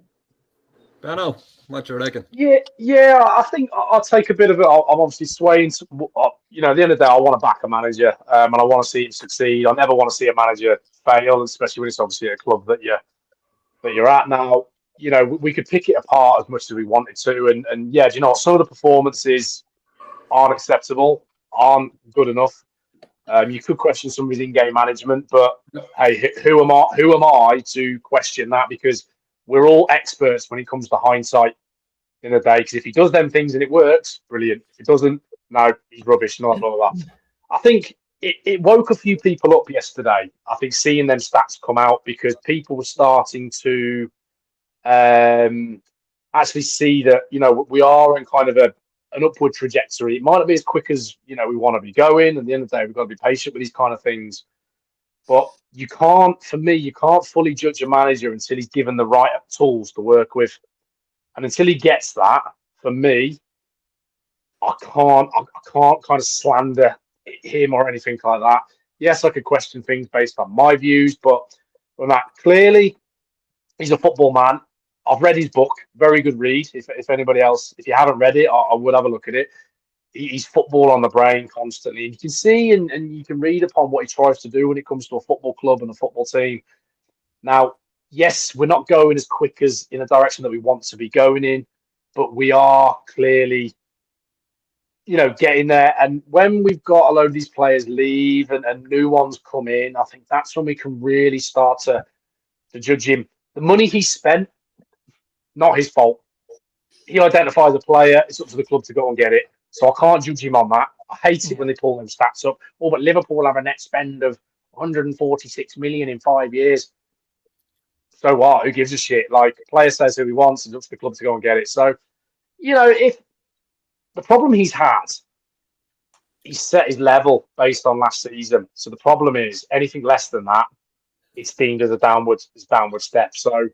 Benno, what you reckon? Yeah, I think I'll take a bit of it. I'm obviously swaying. At the end of the day, I want to back a manager, and I want to see him succeed. I never want to see a manager fail, especially when it's obviously a club that you're at now. You know, we could pick it apart as much as we wanted to, and yeah, do you know what? Some of the performances aren't acceptable, aren't good enough. You could question some of his in-game management, but hey, who am I to question that? Because we're all experts when it comes to hindsight in a day. Because if he does them things and it works, brilliant. If it doesn't, no, he's rubbish. Blah, blah, blah. I think it woke a few people up yesterday. I think seeing them stats come out because people were starting to actually see that, you know, we are in kind of a an upward trajectory. It might not be as quick as we want to be going. At the end of the day, we've got to be patient with these kind of things. But you can't fully judge a manager until he's given the right tools to work with, and until he gets that, for me, I can't kind of slander him or anything like that. Yes, I could question things based on my views, but from that, clearly, he's a football man. I've read his book, very good read. If anybody else, if you haven't read it, I would have a look at it. He's football on the brain constantly. You can see and you can read upon what he tries to do when it comes to a football club and a football team. Now, yes, we're not going as quick as in a direction that we want to be going in, but we are clearly, getting there. And when we've got a load of these players leave and new ones come in, I think that's when we can really start to judge him. The money he spent, not his fault. He identifies a player. It's up to the club to go and get it. So I can't judge him on that. I hate it when they pull them stats up. Oh, but Liverpool have a net spend of 146 million in 5 years. So what? Who gives a shit? Like, the player says who he wants, and it's up to the club to go and get it. So, if the problem he's had, he's set his level based on last season. So the problem is anything less than that, it's deemed as a downward step. So,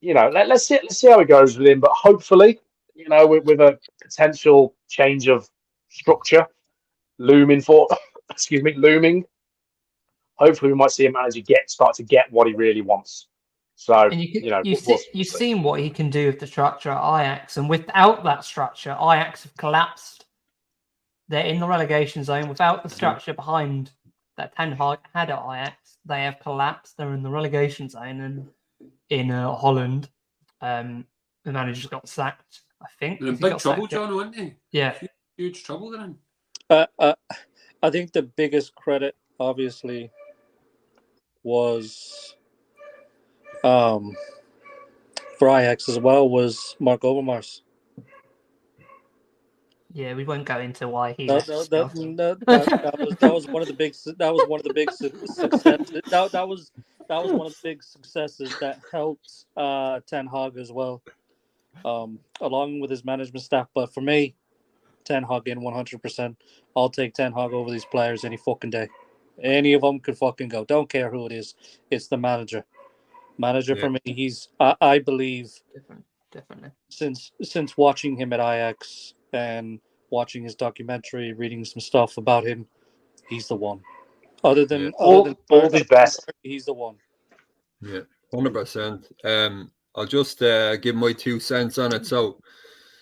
let's see how it goes with him. But hopefully, with a potential change of structure looming, hopefully we might see a manager start to get what he really wants. So, and you've seen what he can do with the structure at Ajax, and without that structure, Ajax have collapsed. They're in the relegation zone. Without the structure behind that Ten Hag had at Ajax, they have collapsed. They're in the relegation zone, and in Holland, the manager got sacked. I think they're in big trouble, John, aren't they? Yeah, huge trouble they're in. I think the biggest credit, obviously, was for Ajax as well was Mark Overmars. Yeah, we won't go into why he. That was one of the big successes. That was one of the big successes that helped Ten Hag as well, along with his management staff. But for me, Ten Hag in 100%. I'll take Ten Hag over these players any fucking day. Any of them could fucking go. Don't care who it is. It's the manager. For me, he's. I believe. Definitely. Since watching him at Ajax and watching his documentary, reading some stuff about him, he's the one. Other than his best, he's the one. Yeah, 100%. I'll just give my 2 cents on it. So,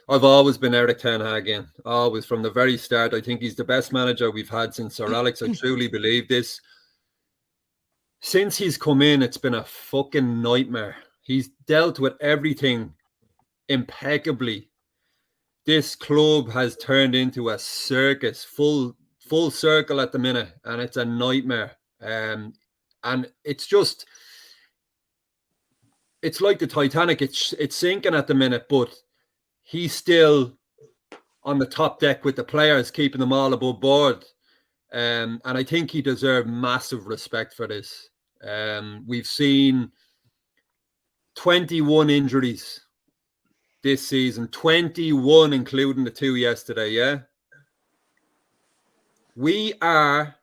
I've always been Erik Ten Hag in. Always from the very start. I think he's the best manager we've had since Sir Alex. I truly believe this. Since he's come in, it's been a fucking nightmare. He's dealt with everything impeccably. This club has turned into a circus, full circle at the minute, and it's a nightmare. And it's like the Titanic. It's sinking at the minute, but he's still on the top deck with the players, keeping them all above board. And I think he deserved massive respect for this. We've seen 21 injuries this season, 21 including the 2 yesterday, yeah? We are,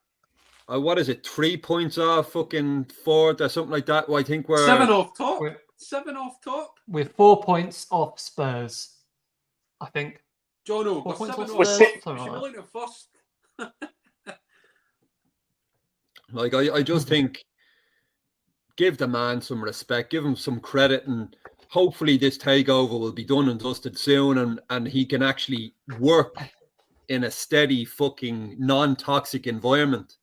3 points off fucking fourth or something like that? Well, I think we're... 7 off top. 7 off top. We're 4 points off Spurs, I think. Jono, we're 7 off Spurs. Spurs. We're like first. Like, I just think give the man some respect, give him some credit, and hopefully this takeover will be done and dusted soon, and he can actually work in a steady fucking non-toxic environment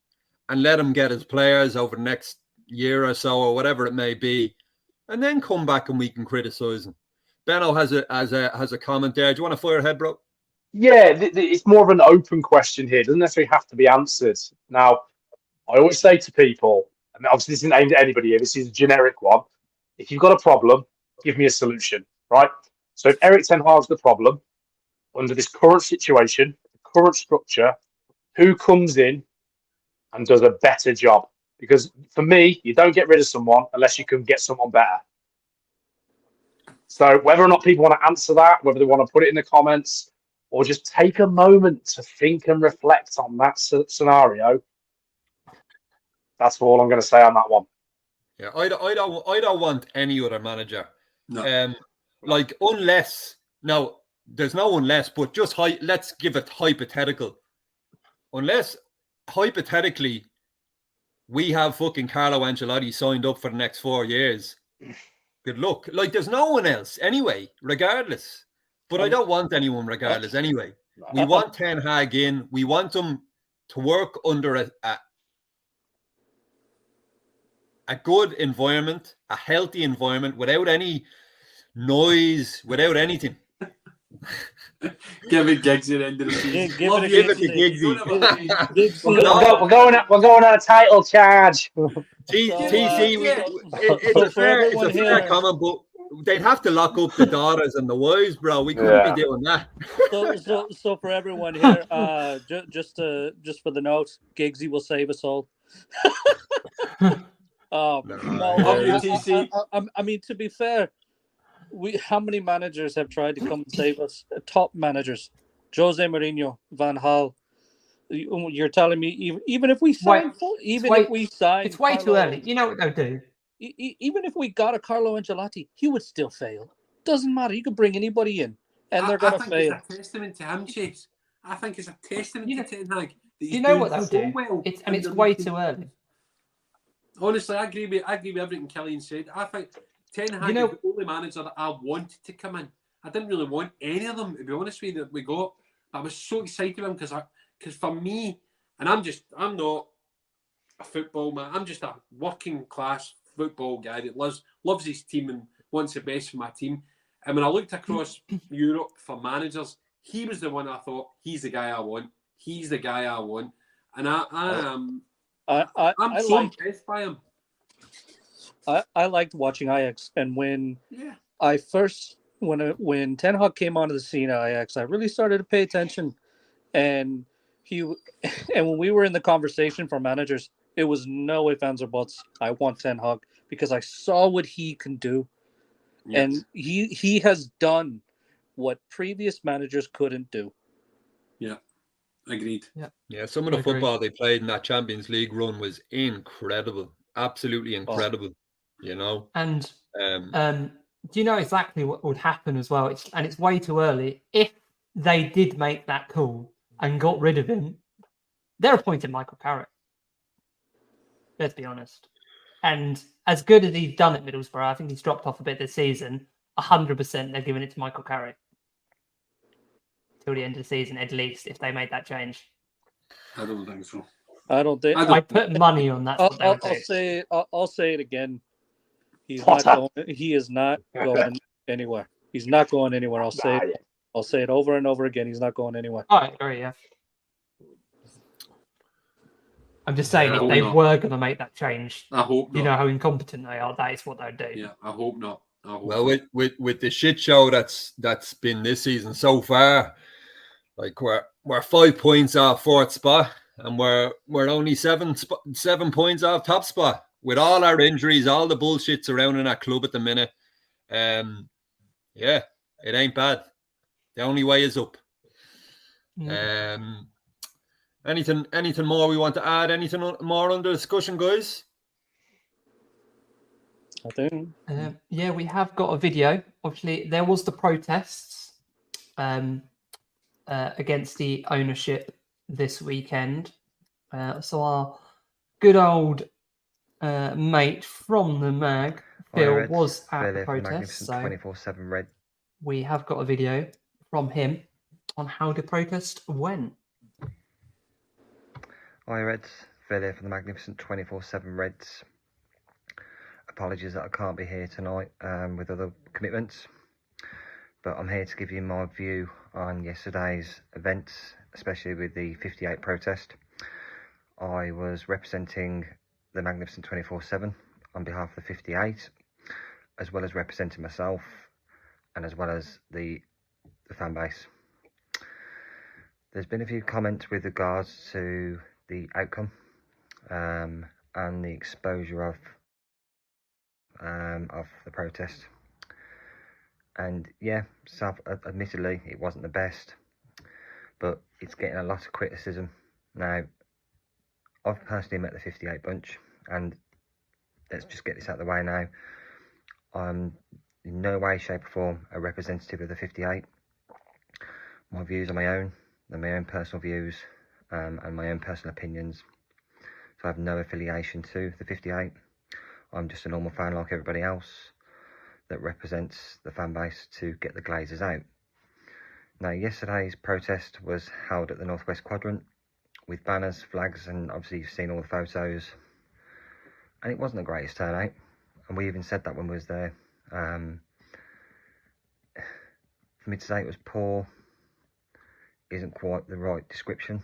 and let him get his players over the next year or so or whatever it may be, and then come back and we can criticize him. Benno has a comment there. Do you want to fire ahead, bro? Yeah, it's more of an open question here. It doesn't necessarily have to be answered. Now, I always say to people, and obviously this isn't aimed at anybody here, this is a generic one. If you've got a problem, give me a solution, right? So if Erik Ten Hag's the problem, under this current situation, the current structure, who comes in and does a better job? Because for me, you don't get rid of someone unless you can get someone better. So whether or not people want to answer that, whether they want to put it in the comments, or just take a moment to think and reflect on that scenario. That's all I'm going to say on that one. Yeah, I don't want any other manager. No. Like, unless, no, there's no unless, but just let's give it hypothetical. Unless, hypothetically, we have fucking Carlo Ancelotti signed up for the next 4 years. Good luck. Like, there's no one else anyway, regardless. But I don't want anyone regardless anyway. We want Ten Hag in. We want him to work under a good environment, a healthy environment, without any noise, without anything. Give it Giggsy at the end of the season. Give Love it you. to Giggsy. We're going on a title charge. TC, it's a fair comment, but they'd have to lock up the daughters and the wives, bro. We couldn't be doing that. So for everyone here, just for the notes, Giggsy will save us all. Love you, TC. I mean, to be fair, how many managers have tried to come and save us? Top managers, Jose Mourinho, Van Gaal. You're telling me even if we sign, it's way too early. You know what they'll do. Even if we got a Carlo Ancelotti, he would still fail. Doesn't matter. You could bring anybody in, and they're going to fail. It's a testament to him, Chase. I think it's a testament to Ten Hag. You know what they'll do? It's way too early. Honestly, I agree with everything Killian said. I think Ten Hag is the only manager that I wanted to come in. I didn't really want any of them, to be honest with you, that we got. But I was so excited with him because for me, and I'm not a football man. I'm just a working class football guy that loves his team and wants the best for my team. And when I looked across Europe for managers, he was the one I thought, he's the guy I want. He's the guy I want. And I'm so impressed by him. I liked watching Ajax, and when when Ten Hag came onto the scene at Ajax, I really started to pay attention. And when we were in the conversation for managers, it was no ifs, ands, or buts. I want Ten Hag because I saw what he can do, and he has done what previous managers couldn't do. Yeah, agreed. Yeah. Some of the football they played in that Champions League run was incredible, absolutely incredible. You know, and do you know exactly what would happen as well? It's way too early. If they did make that call and got rid of him, they're appointing Michael Carrick. Let's be honest. And as good as he's done at Middlesbrough, I think he's dropped off a bit this season. 100% they're giving it to Michael Carrick till the end of the season, at least, if they made that change. I don't think so. I put money on that. I'll say it again. He is not going anywhere. He's not going anywhere. I'll say it over and over again. He's not going anywhere. I agree, yeah. I'm just saying, if they were going to make that change, I hope not. You know how incompetent they are. That is what they'd do. Yeah, I hope not. With the shit show that's been this season so far, like we're 5 points off fourth spot, and we're only 7 points off top spot. With all our injuries, all the bullshit surrounding that club at the minute, it ain't bad. The only way is up. Anything more we want to add? Anything more under discussion, guys? I think. We have got a video. Obviously, there was the protests against the ownership this weekend. So our good old mate from the mag, Phil, was at the protest. So 24/7 Red. We have got a video from him on how the protest went. Hi Reds, Phil here from the magnificent 24/7 Reds. Apologies that I can't be here tonight with other commitments, but I'm here to give you my view on yesterday's events, especially with the 58 protest. I was representing the magnificent 24/7 on behalf of the 58, as well as representing myself and as well as the fan base. There's been a few comments with regards to the outcome and the exposure of the protest, and admittedly it wasn't the best. but it's getting a lot of criticism. Now, I've personally met the 58 bunch, and let's just get this out of the way now. I'm in no way, shape or form a representative of the 58. My views are my own, they're my own personal views, and my own personal opinions. So I have no affiliation to the 58. I'm just a normal fan like everybody else that represents the fan base to get the Glazers out. Now, yesterday's protest was held at the Northwest Quadrant with banners, flags, and obviously you've seen all the photos. And it wasn't the greatest turnout, and we even said that when we was there. For me to say it was poor isn't quite the right description.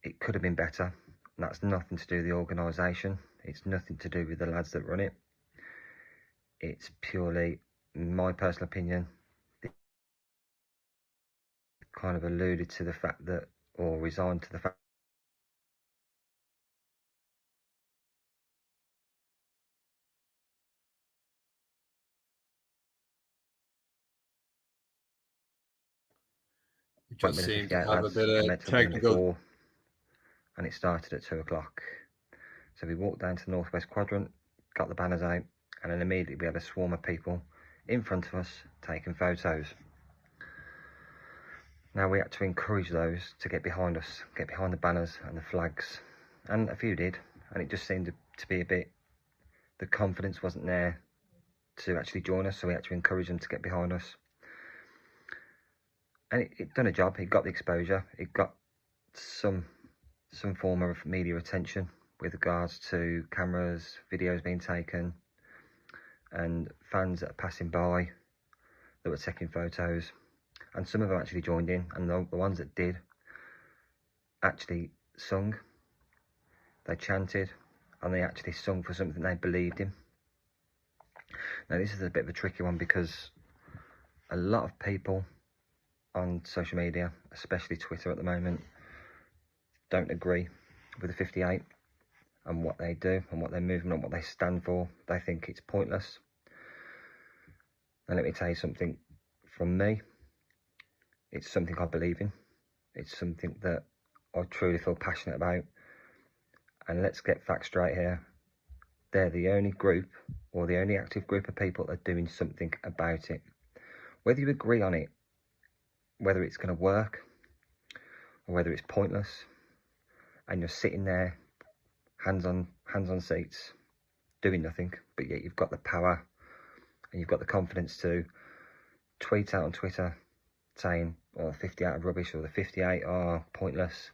It could have been better, and that's nothing to do with the organisation. It's nothing to do with the lads that run it. It's purely my personal opinion. It kind of alluded to the fact that, or resigned to the fact We just with the seem to 58 have lads. a bit I of meant to have been technical. before, and it started at 2 o'clock. So we walked down to the Northwest Quadrant, got the banners out, and then immediately we had a swarm of people in front of us taking photos. Now we had to encourage those to get behind us, get behind the banners and the flags, and a few did, and it just seemed to be a bit, the confidence wasn't there to actually join us, so we had to encourage them to get behind us. And it done a job. It got the exposure, it got some form of media attention with regards to cameras, videos being taken, and fans that are passing by that were taking photos. And some of them actually joined in, and the ones that did actually sung, they chanted, and they actually sung for something they believed in. Now this is a bit of a tricky one, because a lot of people on social media, especially Twitter at the moment, don't agree with the 58 and what they do and what their movement and what they stand for. They think it's pointless. And let me tell you something, from me, it's something I believe in. It's something that I truly feel passionate about. And let's get facts straight here. They're the only group, or the only active group of people that are doing something about it. Whether you agree on it, whether it's going to work, or whether it's pointless, and you're sitting there, hands on seats, doing nothing, but yet you've got the power and you've got the confidence to tweet out on Twitter saying, oh, the 58 are rubbish, or the 58 are pointless,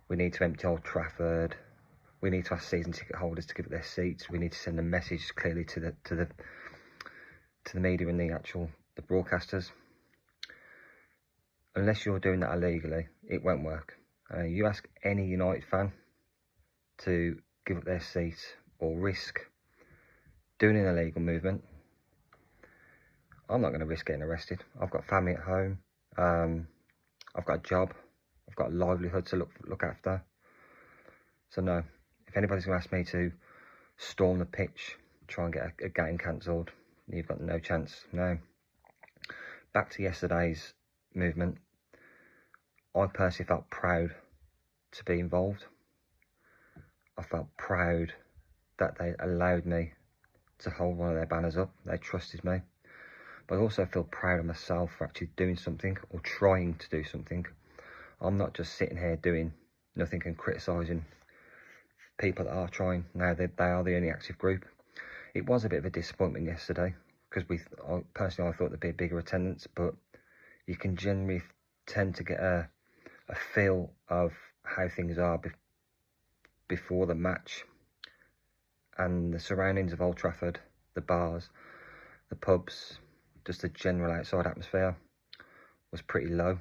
we need to empty Old Trafford, we need to ask season ticket holders to give up their seats, we need to send a message clearly to the media and the broadcasters. Unless you're doing that illegally, it won't work. You ask any United fan to give up their seat or risk doing an illegal movement, I'm not going to risk getting arrested. I've got family at home, I've got a job, I've got a livelihood to look after. So no, if anybody's going to ask me to storm the pitch, try and get a game cancelled, you've got no chance. No. Back to yesterday's movement, I personally felt proud to be involved. I felt proud that they allowed me to hold one of their banners up. They trusted me. But I also feel proud of myself for actually doing something, or trying to do something. I'm not just sitting here doing nothing and criticising people that are trying. Now they are the only active group. It was a bit of a disappointment yesterday, because personally I thought there'd be a bigger attendance, but you can generally tend to get a feel of how things are before the match, and the surroundings of Old Trafford, the bars, the pubs, just the general outside atmosphere was pretty low,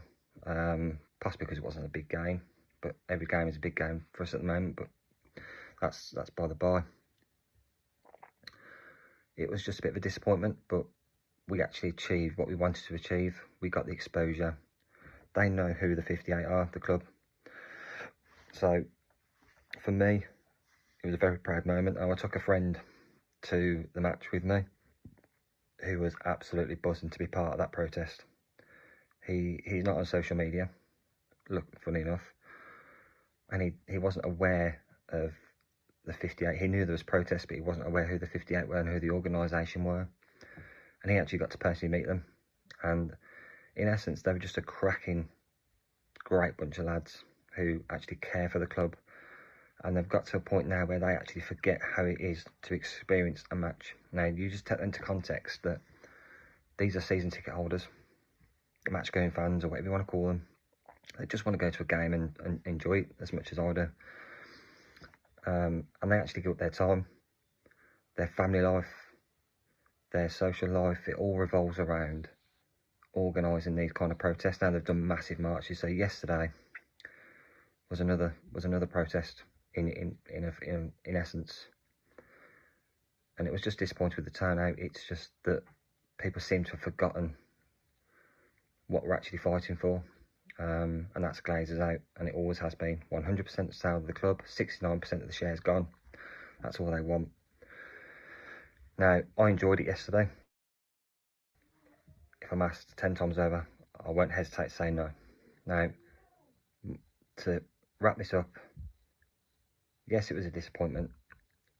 possibly because it wasn't a big game, but every game is a big game for us at the moment, but that's by the by. It was just a bit of a disappointment, but we actually achieved what we wanted to achieve. We got the exposure. They know who the 58 are, the club. So for me, it was a very proud moment. I took a friend to the match with me who was absolutely buzzing to be part of that protest. He's not on social media. Look, funny enough, and he wasn't aware of the 58. He knew there was protests, but he wasn't aware who the 58 were and who the organisation were. And he actually got to personally meet them. And in essence, they were just a cracking, great bunch of lads who actually care for the club. And they've got to a point now where they actually forget how it is to experience a match. Now, you just take them into context that these are season ticket holders, match-going fans, or whatever you want to call them. They just want to go to a game and enjoy it as much as I do. And they actually give up their time, their family life, their social life. It all revolves around organising these kind of protests. Now they've done massive marches. So yesterday was another protest in essence, and it was just disappointing with the turnout. It's just that people seem to have forgotten what we're actually fighting for. And that's Glazers out, and it always has been. 100% sale of the club, 69% of the shares gone. That's all they want. Now, I enjoyed it yesterday. If I'm asked 10 times over, I won't hesitate to say no. Now, to wrap this up, yes, it was a disappointment,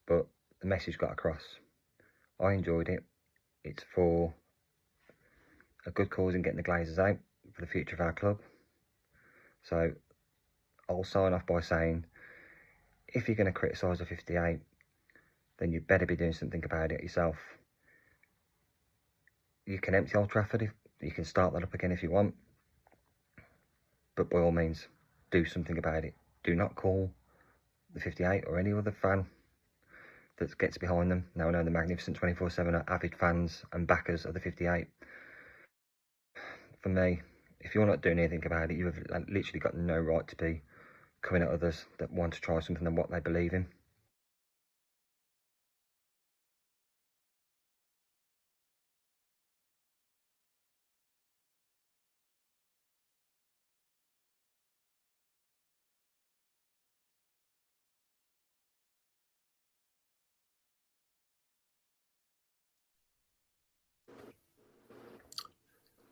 but the message got across. I enjoyed it. It's for a good cause in getting the Glazers out, for the future of our club. So I'll sign off by saying, if you're going to criticise the 58, then you better be doing something about it yourself. You can empty Old Trafford, you can start that up again if you want, but by all means, do something about it. Do not call the 58 or any other fan that gets behind them. Now I know the Magnificent 24/7 are avid fans and backers of the 58. For me, if you're not doing anything about it, you have literally got no right to be coming at others that want to try something than what they believe in.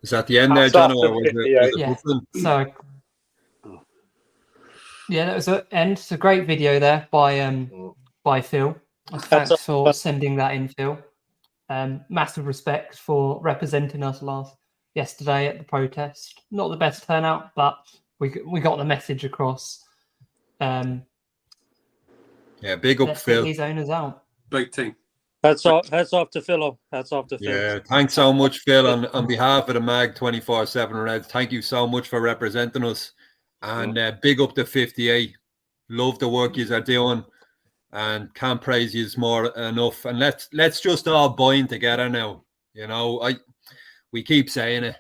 Is that the end there, That's John, after or was 58. it Yeah. Brooklyn? So yeah, that was an end. It's a great video there by Phil. Thanks for sending that in, Phil. Massive respect for representing us yesterday at the protest. Not the best turnout, but we got the message across. Yeah, big up, Let's Phil. get these owners out. Big team. Hats off to Phil. Hats off to Phil. Yeah, thanks so much, Phil, on behalf of the Mag 24/7 Reds. Thank you so much for representing us, and big up to 58. Love the work you are doing, and can't praise you more enough. And let's just all bind together now. You know, we keep saying it.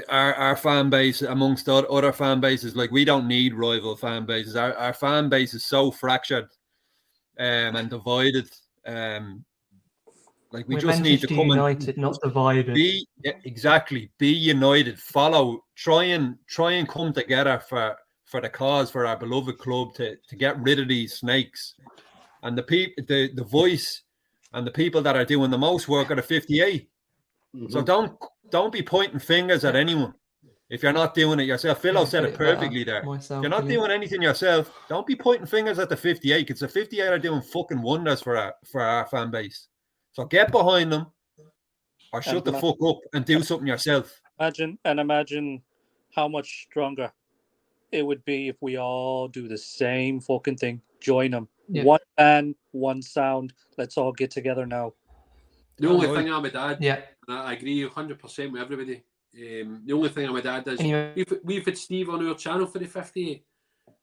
Our fan base, amongst other fan bases, like, we don't need rival fan bases. Our fan base is so fractured and divided. Like, we just need to come united, not divided. Be united. Follow. Try and come together for the cause, for our beloved club, to get rid of these snakes. And the voice and the people that are doing the most work are the 58. Mm-hmm. So don't be pointing fingers at anyone if you're not doing it yourself. Philo said it perfectly there. If you're not doing anything yourself, don't be pointing fingers at the 58, because the 58 are doing fucking wonders for our fan base. So get behind them, or shut the fuck up and do something yourself. Imagine how much stronger it would be if we all do the same fucking thing. Join them. Yeah. One band, one sound. Let's all get together now. The only thing I would add, and I agree 100% with everybody. The only thing I would add is we've had Steve on our channel for the 58.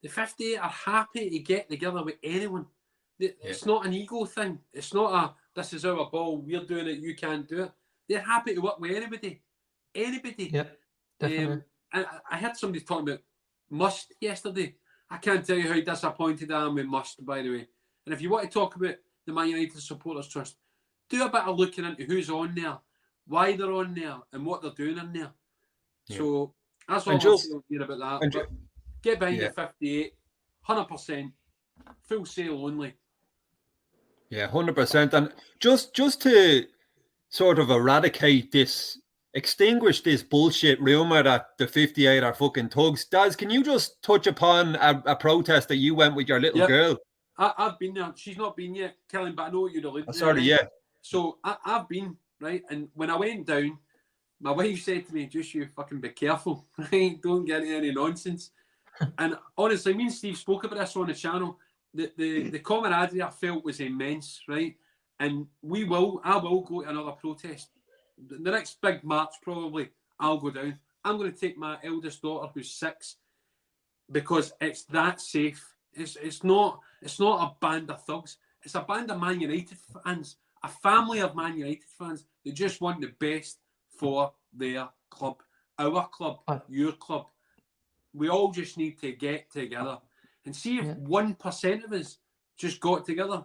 The 58 are happy to get together with anyone. It's not an ego thing. It's not this is our ball, we're doing it, you can't do it. They're happy to work with anybody. Anybody. Yep, definitely. And I heard somebody talking about Must yesterday. I can't tell you how disappointed I am with Must, by the way. And if you want to talk about the Man United Supporters Trust, do a bit of looking into who's on there, why they're on there, and what they're doing in there. Yeah. So that's all I'm saying about that. But get behind the 58, 100%, full sale only. Yeah, 100%. And just to sort of eradicate this extinguish this bullshit rumour that the 58 are fucking thugs. Daz, can you just touch upon a protest that you went with your little girl? I've been there. She's not been yet, Kellen, but I know what you're alluding to. Sorry, right? yeah. So I've been, right? And when I went down, my wife said to me, just you fucking be careful, right? Don't get into any nonsense. And honestly, me and Steve spoke about this on the channel. The camaraderie I felt was immense, right? And I will go to another protest. The next big march, probably, I'll go down. I'm going to take my eldest daughter, who's 6, because it's that safe. It's not a band of thugs. It's a band of Man United fans, a family of Man United fans that just want the best for their club, our club, your club. We all just need to get together and see if 1% of us just got together.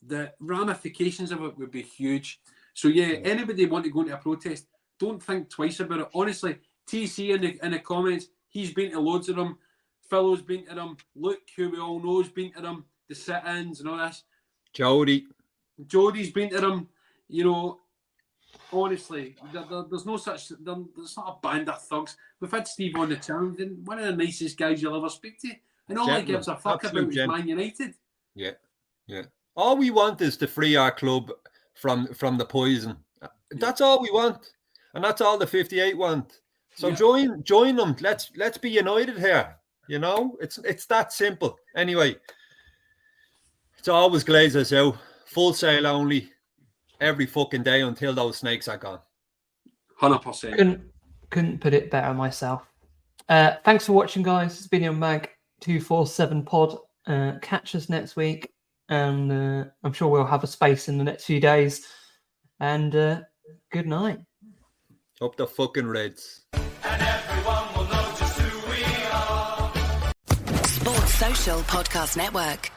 The ramifications of it would be huge. So anybody want to go into a protest, don't think twice about it. Honestly, TC in the comments, he's been to loads of them. Phil's been to them. Luke, who we all know, has been to them. The sit-ins and all this. Jody's been to them. You know, honestly, there's no such. There's not a band of thugs. We've had Steve on the channel, one of the nicest guys you'll ever speak to, and all he gives a fuck about is Man United. Yeah. All we want is to free our club from the poison. That's all we want, and that's all the 58 want. So join them. Let's be united here. You know, it's that simple. Anyway, it's always Glazers out. Full sale only every fucking day until those snakes are gone. 100%. Couldn't put it better myself. Thanks for watching, guys. It's been your Mag 247 pod. Catch us next week, and I'm sure we'll have a space in the next few days. And good night. Up the fucking Reds. And everyone will know just who we are. Sports Social Podcast Network.